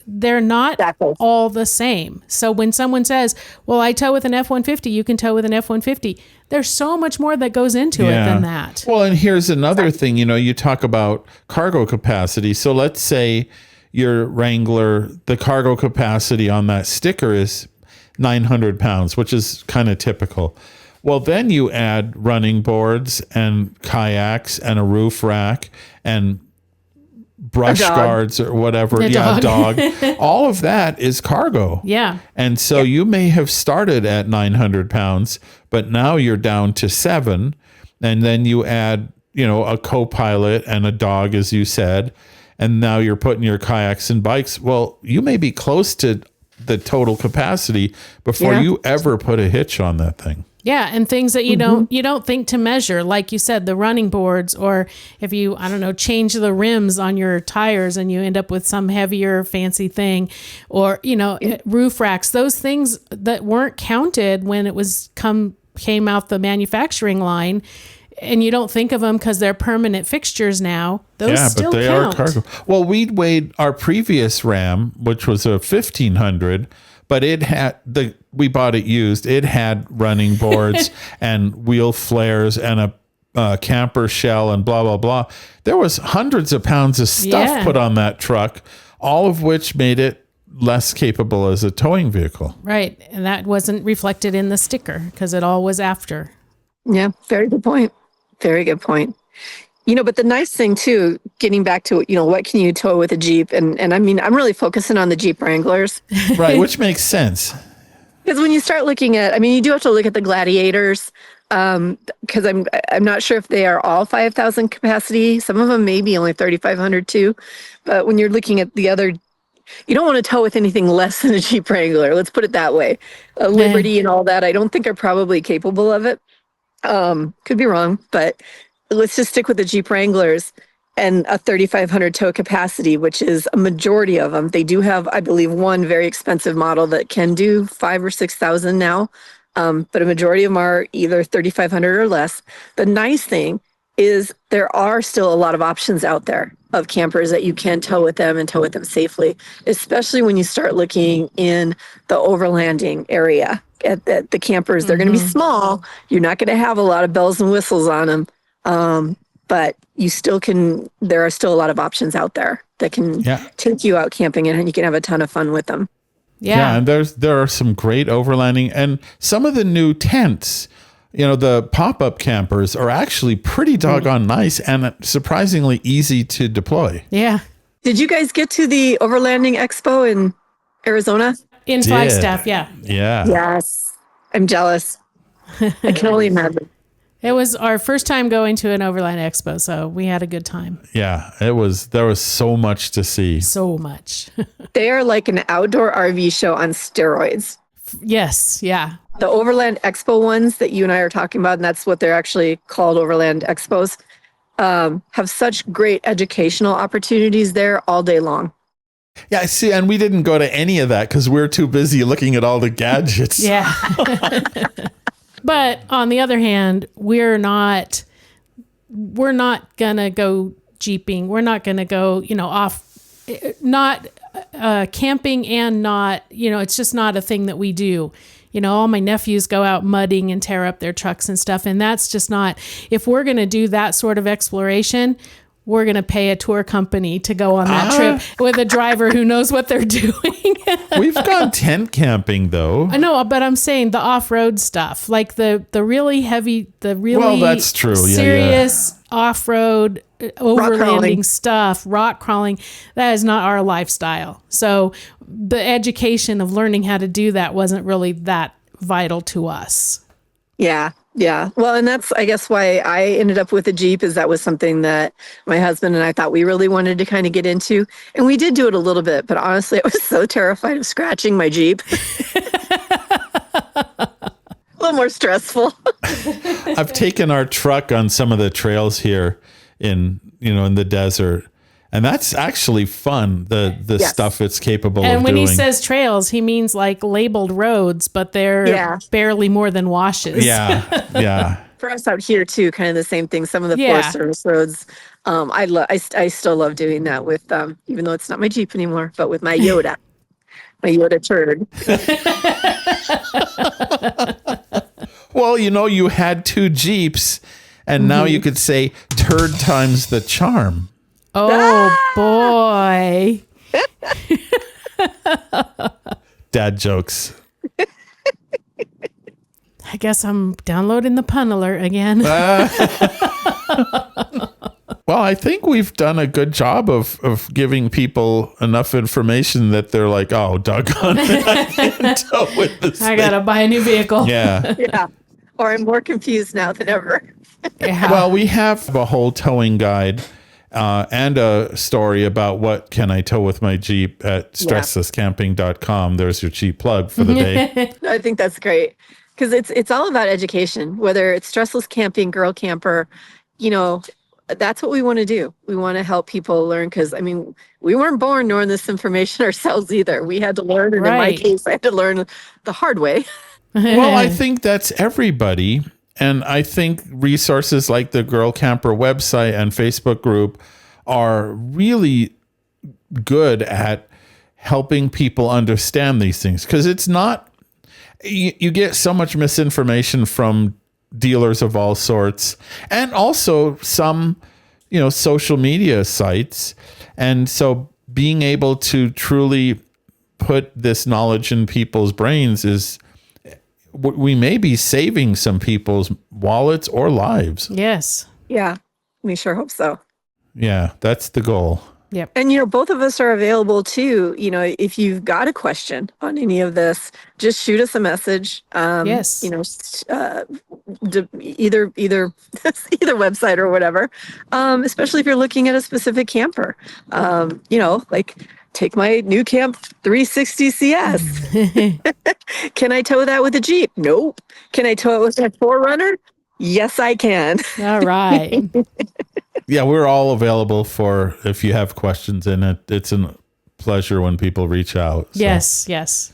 they're not all the same. So when someone says, well, I tow with an F-150, you can tow with an F-150. There's so much more that goes into it than that. Well, and here's another thing, you talk about cargo capacity. So let's say your Wrangler, the cargo capacity on that sticker is 900 pounds, which is kind of typical. Well, then you add running boards and kayaks and a roof rack and brush guards or whatever. Dog. All of that is cargo. Yeah. And so you may have started at 900 pounds, but now you're down to 7. And then you add, a co-pilot and a dog, as you said. And now you're putting your kayaks and bikes. Well, you may be close to the total capacity before you ever put a hitch on that thing. Yeah, and things that you don't think to measure, like you said, the running boards, or if you, I don't know, change the rims on your tires and you end up with some heavier fancy thing, or roof racks, those things that weren't counted when it was came out the manufacturing line, and you don't think of them because they're permanent fixtures now. Those still but they count. are cargo. Well, we weighed our previous Ram, which was a 1500. But it had we bought it used. It had running boards and wheel flares and a camper shell and blah, blah, blah. There was hundreds of pounds of stuff put on that truck, all of which made it less capable as a towing vehicle. Right. And that wasn't reflected in the sticker because it all was after. Yeah, very good point. Very good point. But the nice thing too, getting back to, what can you tow with a Jeep? And I mean, I'm really focusing on the Jeep Wranglers. Right, which makes sense. Because when you start looking at, you do have to look at the Gladiators, because I'm not sure if they are all 5,000 capacity. Some of them may be only 3,500 too. But when you're looking at the other, you don't want to tow with anything less than a Jeep Wrangler. Let's put it that way. Liberty and all that, I don't think are probably capable of it. Could be wrong, but let's just stick with the Jeep Wranglers and a 3,500 tow capacity, which is a majority of them. They do have, I believe, one very expensive model that can do 5,000 or 6,000 now. But a majority of them are either 3,500 or less. The nice thing is there are still a lot of options out there of campers that you can tow with them and tow with them safely, especially when you start looking in the overlanding area. At the campers, they're going to be small. You're not going to have a lot of bells and whistles on them. But you still can, there are still a lot of options out there that can take you out camping and you can have a ton of fun with them. Yeah. And there are some great overlanding, and some of the new tents, the pop-up campers are actually pretty doggone nice and surprisingly easy to deploy. Yeah. Did you guys get to the Overlanding Expo in Arizona? In Flagstaff, yeah. Yeah. Yes. I'm jealous. I can only imagine. It was our first time going to an Overland Expo, so we had a good time. Yeah, there was so much to see. So much. They are like an outdoor RV show on steroids. Yes, yeah. The Overland Expo ones that you and I are talking about, and that's what they're actually called, Overland Expos, have such great educational opportunities there all day long. Yeah, I see. And we didn't go to any of that because we're too busy looking at all the gadgets. Yeah. But on the other hand, we're not gonna go jeeping. We're not gonna go, not camping, and not, it's just not a thing that we do. All my nephews go out mudding and tear up their trucks and stuff. And that's just not, if we're going to do that sort of exploration, we're going to pay a tour company to go on that trip with a driver who knows what they're doing. We've gone tent camping though. I know, but I'm saying the off-road stuff, like the really heavy, well, that's true. Serious off-road overlanding stuff, rock crawling, that is not our lifestyle. So the education of learning how to do that wasn't really that vital to us. Yeah. Yeah. Well, and that's, I guess, why I ended up with a Jeep, is that was something that my husband and I thought we really wanted to kind of get into. And we did do it a little bit, but honestly, I was so terrified of scratching my Jeep. A little more stressful. I've taken our truck on some of the trails here in the desert. And that's actually fun, the stuff it's capable of doing. And when he says trails, he means like labeled roads, but they're barely more than washes. Yeah, yeah. For us out here too, kind of the same thing. Some of the Forest Service roads, I still love doing that with, even though it's not my Jeep anymore, but with my Yoda, my Yoda turd. Well, you had two Jeeps, and now you could say turd times the charm. Oh, boy. Dad jokes. I guess I'm downloading the pun alert again. Well, I think we've done a good job of giving people enough information that they're like, oh, doggone it, I can't tow with this I got to buy a new vehicle. Yeah. Yeah. Or I'm more confused now than ever. Yeah. Well, we have a whole towing guide and a story about what can I tow with my Jeep at StressLessCamping.com. There's your cheap plug for the day. I think that's great. Because it's all about education, whether it's stressless camping, girl camper, you know, that's what we want to do. We want to help people learn because, I mean, we weren't born knowing this information ourselves either. We had to learn. And in my Right. case, I had to learn the hard way. Well, I think that's everybody. And I think resources like the Girl Camper website and Facebook group are really good at helping people understand these things. Because it's not, you get so much misinformation from dealers of all sorts and also some, social media sites. And so being able to truly put this knowledge in people's brains is, we may be saving some people's wallets or lives. Yes. Yeah, we sure hope so. Yeah, that's the goal. Yep. And, both of us are available too. If you've got a question on any of this, just shoot us a message. Yes. Either website or whatever, especially if you're looking at a specific camper. Like take my new Camp 360 CS. Can I tow that with a Jeep? Nope. Can I tow it with a 4Runner? Yes, I can. All right. Yeah, we're all available for if you have questions, and it's a pleasure when people reach out. So. Yes.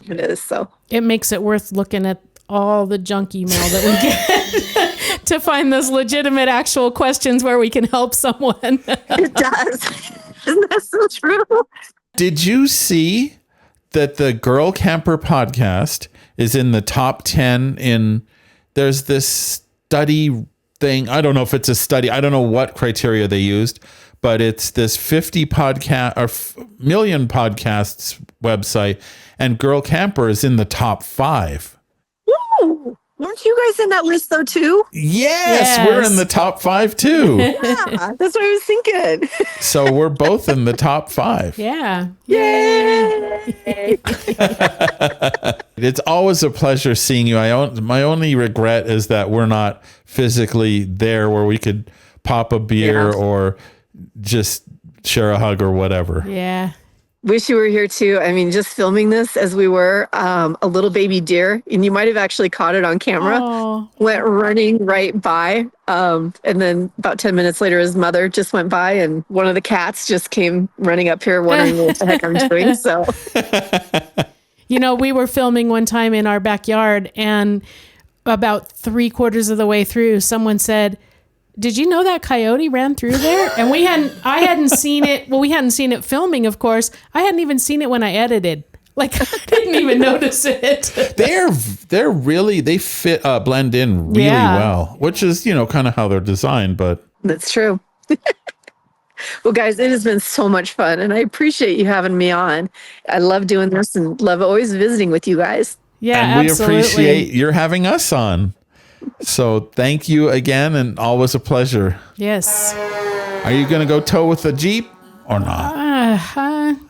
It is so. It makes it worth looking at all the junk email that we get to find those legitimate actual questions where we can help someone. It does. Isn't that so true? Did you see that the Girl Camper podcast is in the top 10 there's this study thing. I don't know if it's a study. I don't know what criteria they used, but it's this 50 million podcasts website, and Girl Camper is in the top 5. Woo! Weren't you guys in that list though too? Yes, we're in the top 5 too. Yeah, that's what I was thinking. So we're both in the top 5. Yeah. Yay! It's always a pleasure seeing you. My only regret is that we're not physically there where we could pop a beer or just share a hug or whatever. Yeah. Wish you were here too. I mean, just filming this as we were, a little baby deer, and you might have actually caught it on camera, went running right by. And then about 10 minutes later, his mother just went by, and one of the cats just came running up here wondering what the heck I'm doing. So, we were filming one time in our backyard, and about 3/4 of the way through, someone said, "Did you know that coyote ran through there?" And I hadn't seen it. Well, we hadn't seen it filming, of course. I hadn't even seen it when I edited. Like, I didn't even notice it. They're really, they fit, blend in really well, which is, kind of how they're designed, but. That's true. Well, guys, it has been so much fun, and I appreciate you having me on. I love doing this and love always visiting with you guys. Yeah, and absolutely. We appreciate your having us on. So thank you again, and always a pleasure. Yes. Are you going to go tow with a Jeep or not?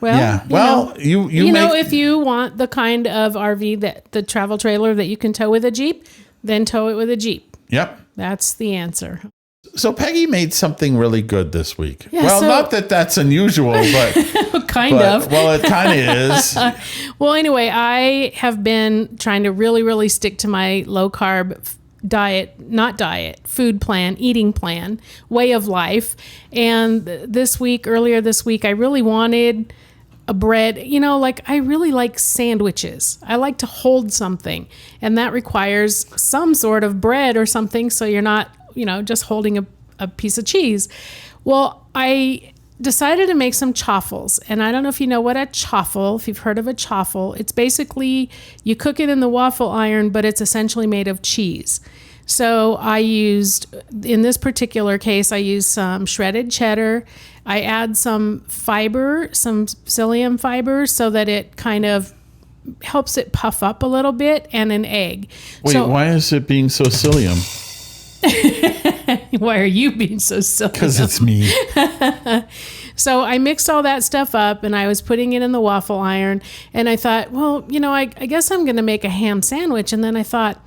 Well, yeah. Well, you if you want the kind of RV the travel trailer that you can tow with a Jeep, then tow it with a Jeep. Yep. That's the answer. So Peggy made something really good this week. Yeah, well, not that that's unusual, but kind of. Well, it kind of is. Well, anyway, I have been trying to really, really stick to my low carb food plan, eating plan, way of life. And earlier this week, I really wanted a bread, I really like sandwiches. I like to hold something, and that requires some sort of bread or something. So you're not, just holding a piece of cheese. Well, I decided to make some chaffles. And I don't know if you know what if you've heard of a chaffle, it's basically, you cook it in the waffle iron, but it's essentially made of cheese. So in this particular case, I used some shredded cheddar. I add some fiber, some psyllium fiber, so that it kind of helps it puff up a little bit, and an egg. Wait, why is it being so psyllium? Why are you being so silly? Because it's me. So I mixed all that stuff up, and I was putting it in the waffle iron, and I thought, well, I guess I'm going to make a ham sandwich. And then I thought,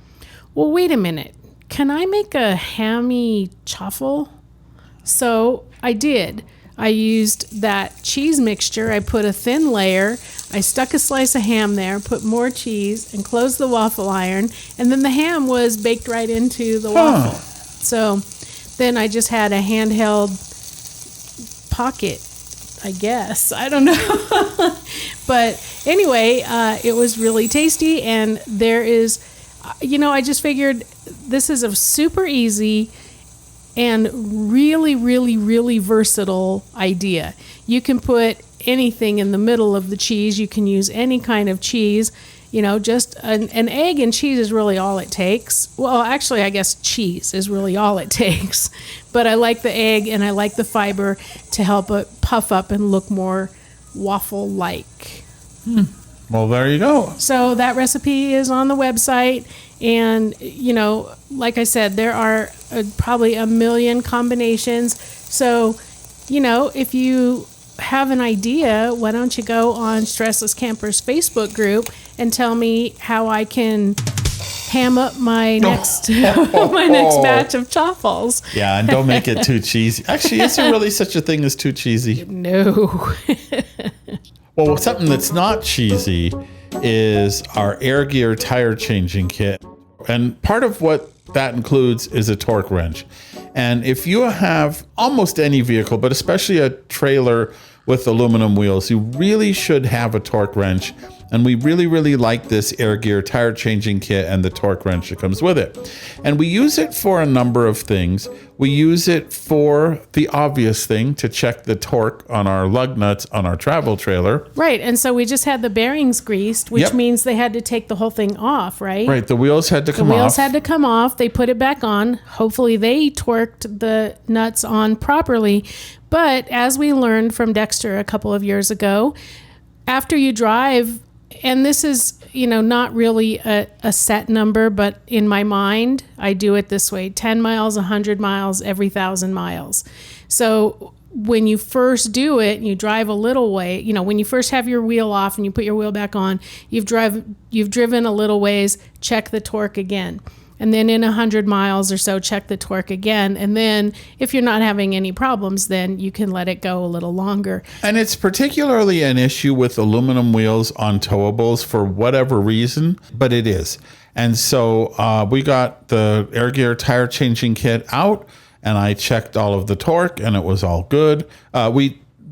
well, wait a minute. Can I make a hammy chaffle? So I did. I used that cheese mixture. I put a thin layer. I stuck a slice of ham there, put more cheese, and closed the waffle iron. And then the ham was baked right into the waffle. So then I just had a handheld pocket, I guess. I don't know. But anyway, it was really tasty. And there is, I just figured this is a super easy and really, really, really versatile idea. You can put anything in the middle of the cheese. You can use any kind of cheese. Just an egg and cheese is really all it takes. Well, actually, I guess cheese is really all it takes. But I like the egg and I like the fiber to help it puff up and look more waffle-like. Well, there you go. So that recipe is on the website. And, like I said, there are probably a million combinations. So, if you have an idea, why don't you go on StressLess Campers Facebook group and tell me how I can ham up my next batch of chaffles. Yeah, and don't make it too cheesy. Actually, is there really such a thing as too cheesy? No. Well, something that's not cheesy is our Air Gear tire changing kit. And part of what that includes is a torque wrench. And if you have almost any vehicle, but especially a trailer with aluminum wheels, you really should have a torque wrench. And we really, really like this Air Gear tire changing kit and the torque wrench that comes with it. And we use it for a number of things. We use it for the obvious thing, to check the torque on our lug nuts on our travel trailer. Right. And so we just had the bearings greased, which means they had to take the whole thing off, right? Right. The wheels had to come off. The wheels had to come off. They put it back on. Hopefully they torqued the nuts on properly. But as we learned from Dexter a couple of years ago, after you drive, and this is, not really a set number, but in my mind, I do it this way: 10 miles, 100 miles, every 1,000 miles. So when you first do it and you drive a little way, when you first have your wheel off and you put your wheel back on, you've driven a little ways, check the torque again. And then in 100 miles or so, check the torque again. And then if you're not having any problems, then you can let it go a little longer. And it's particularly an issue with aluminum wheels on towables for whatever reason, but it is. And so we got the Air Gear tire changing kit out, and I checked all of the torque, and it was all good.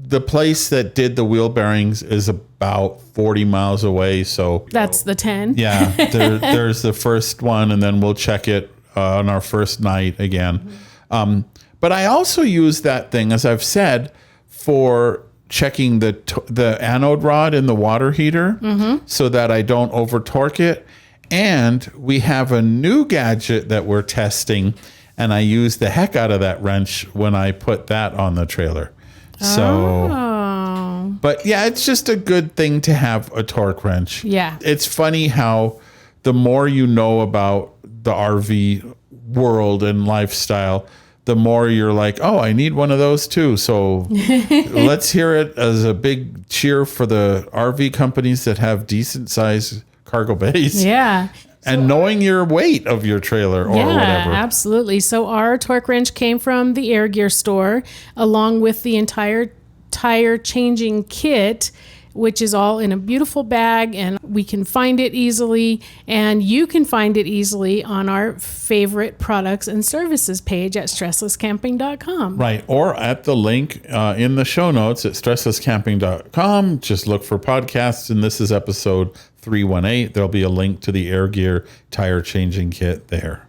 The place that did the wheel bearings is about 40 miles away. So that's the 10. Yeah, there's the first one, and then we'll check it on our first night again. But I also use that thing, as I've said, for checking the anode rod in the water heater so that I don't over torque it. And we have a new gadget that we're testing, and I use the heck out of that wrench when I put that on the trailer. So, but yeah, it's just a good thing to have a torque wrench. Yeah. It's funny how the more you know about the RV world and lifestyle, the more you're like, oh, I need one of those too. So let's hear it as a big cheer for the RV companies that have decent sized cargo bays. Yeah. And knowing your weight of your trailer or whatever. Yeah, absolutely. So our torque wrench came from the Air Gear store, along with the entire tire changing kit, which is all in a beautiful bag, and we can find it easily, and you can find it easily on our favorite products and services page at StressLessCamping.com. Right, or at the link in the show notes at StressLessCamping.com. Just look for podcasts, and this is episode 318. There'll be a link to the Air Gear tire changing kit there.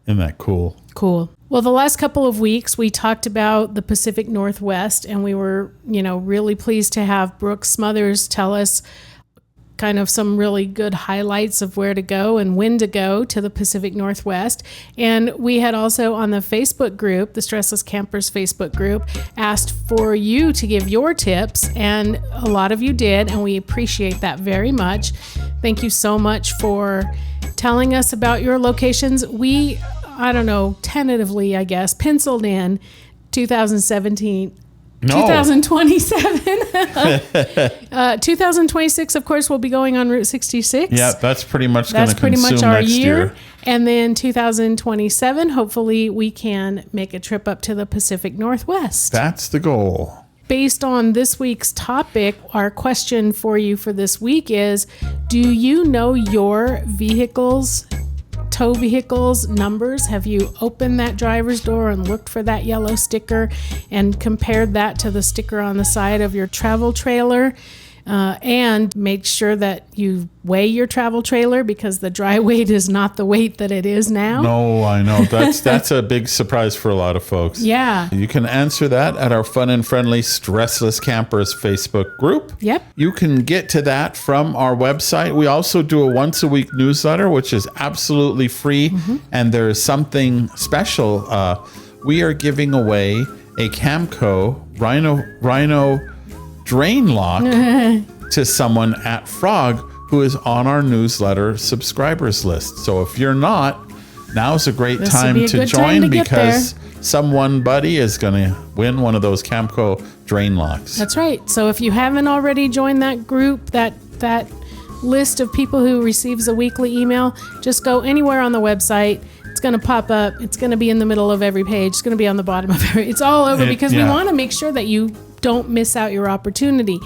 Isn't that cool? Cool. Well, the last couple of weeks, we talked about the Pacific Northwest, and we were, really pleased to have Brooke Smothers tell us kind of some really good highlights of where to go and when to go to the Pacific Northwest. And we had also on the Facebook group, the StressLess Campers Facebook group, asked for you to give your tips, and a lot of you did, and we appreciate that very much. Thank you so much for telling us about your locations. We, tentatively, I guess, penciled in 2017. No. 2027. 2026, of course, we'll be going on Route 66. Yeah, that's pretty much going to consume pretty much our next year. And then 2027, hopefully we can make a trip up to the Pacific Northwest. That's the goal. based on this week's topic, our question for you for this week is, do you know your tow vehicles numbers? Have you opened that driver's door and looked for that yellow sticker and compared that to the sticker on the side of your travel trailer? And make sure that you weigh your travel trailer, because the dry weight is not the weight that it is now. No, I know. That's a big surprise for a lot of folks. Yeah. You can answer that at our fun and friendly Stressless Campers Facebook group. Yep. You can get to that from our website. We also do a once a week newsletter, which is absolutely free. Mm-hmm. And there's something special. We are giving away a Camco Rhino drain lock to someone at Frog who is on our newsletter subscribers list. So if you're not, now's a great time to join, because buddy is going to win one of those Camco drain locks. That's right. So if you haven't already joined that group, that list of people who receives a weekly email, just go anywhere on the website. It's going to pop up. It's going to be in the middle of every page. It's going to be on the bottom of every. It's all over, because we want to make sure that you don't miss out your opportunity.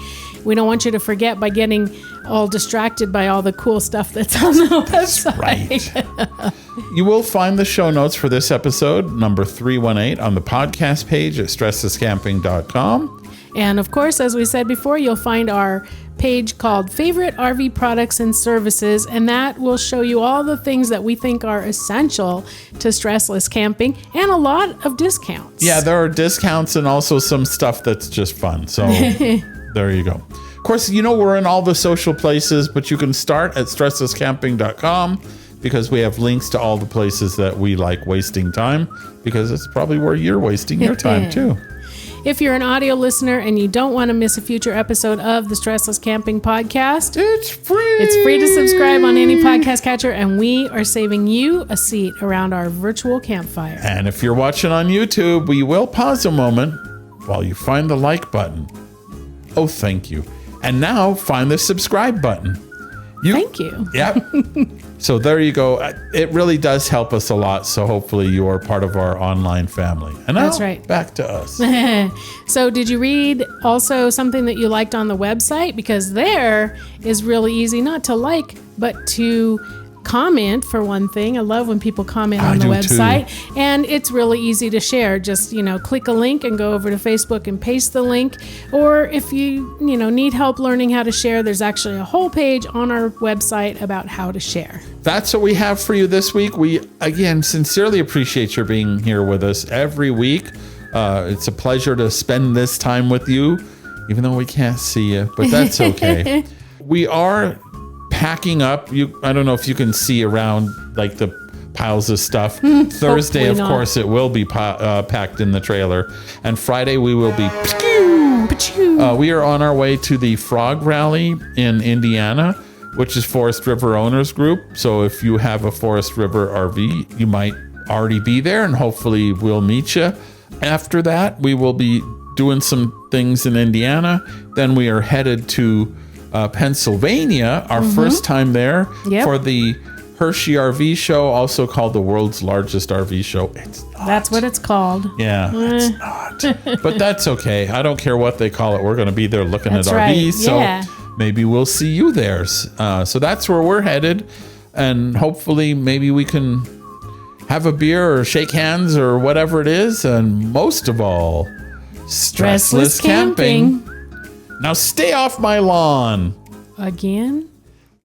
We don't want you to forget by getting all distracted by all the cool stuff that's on the website. Right. You will find the show notes for this episode, number 318, on the podcast page at StressLessCamping.com. And of course, as we said before, you'll find our page called Favorite RV Products and Services, and that will show you all the things that we think are essential to stressless camping, and a lot of discounts. Yeah, there are discounts and also some stuff that's just fun. So there you go. Of course, we're in all the social places, but you can start at StressLessCamping.com, because we have links to all the places that we like wasting time, because it's probably where you're wasting your time too. If you're an audio listener and you don't want to miss a future episode of the Stressless Camping Podcast, it's free. It's free to subscribe on any podcast catcher, and we are saving you a seat around our virtual campfire. And if you're watching on YouTube, we will pause a moment while you find the like button. Oh, thank you. And now find the subscribe button. Thank you. Yep. So there you go. It really does help us a lot. So hopefully you are part of our online family. And now, that's right. Back to us. So did you read also something that you liked on the website? Because there is really easy not to like, but to comment, for one thing. I love when people comment on the website, and it's really easy to share. Just, click a link and go over to Facebook and paste the link. Or if you need help learning how to share, there's actually a whole page on our website about how to share. That's what we have for you this week. We, again, sincerely appreciate your being here with us every week. It's a pleasure to spend this time with you, even though we can't see you, but that's okay. We are packing up. I don't know if you can see around like the piles of stuff. Thursday, of course, it will be packed in the trailer, and Friday we will be. We are on our way to the Frog Rally in Indiana, which is Forest River Owners Group. So if you have a Forest River RV, you might already be there, and hopefully we'll meet you. After that, we will be doing some things in Indiana. Then we are headed to Pennsylvania, our first time there, for the Hershey RV show, also called the world's largest RV show. It's not. That's what it's called. Yeah, it's not. But that's okay. I don't care what they call it. We're going to be there looking at right. RVs. So maybe we'll see you there. So that's where we're headed. And hopefully maybe we can have a beer or shake hands or whatever it is. And most of all, stressless camping. Now stay off my lawn. Again?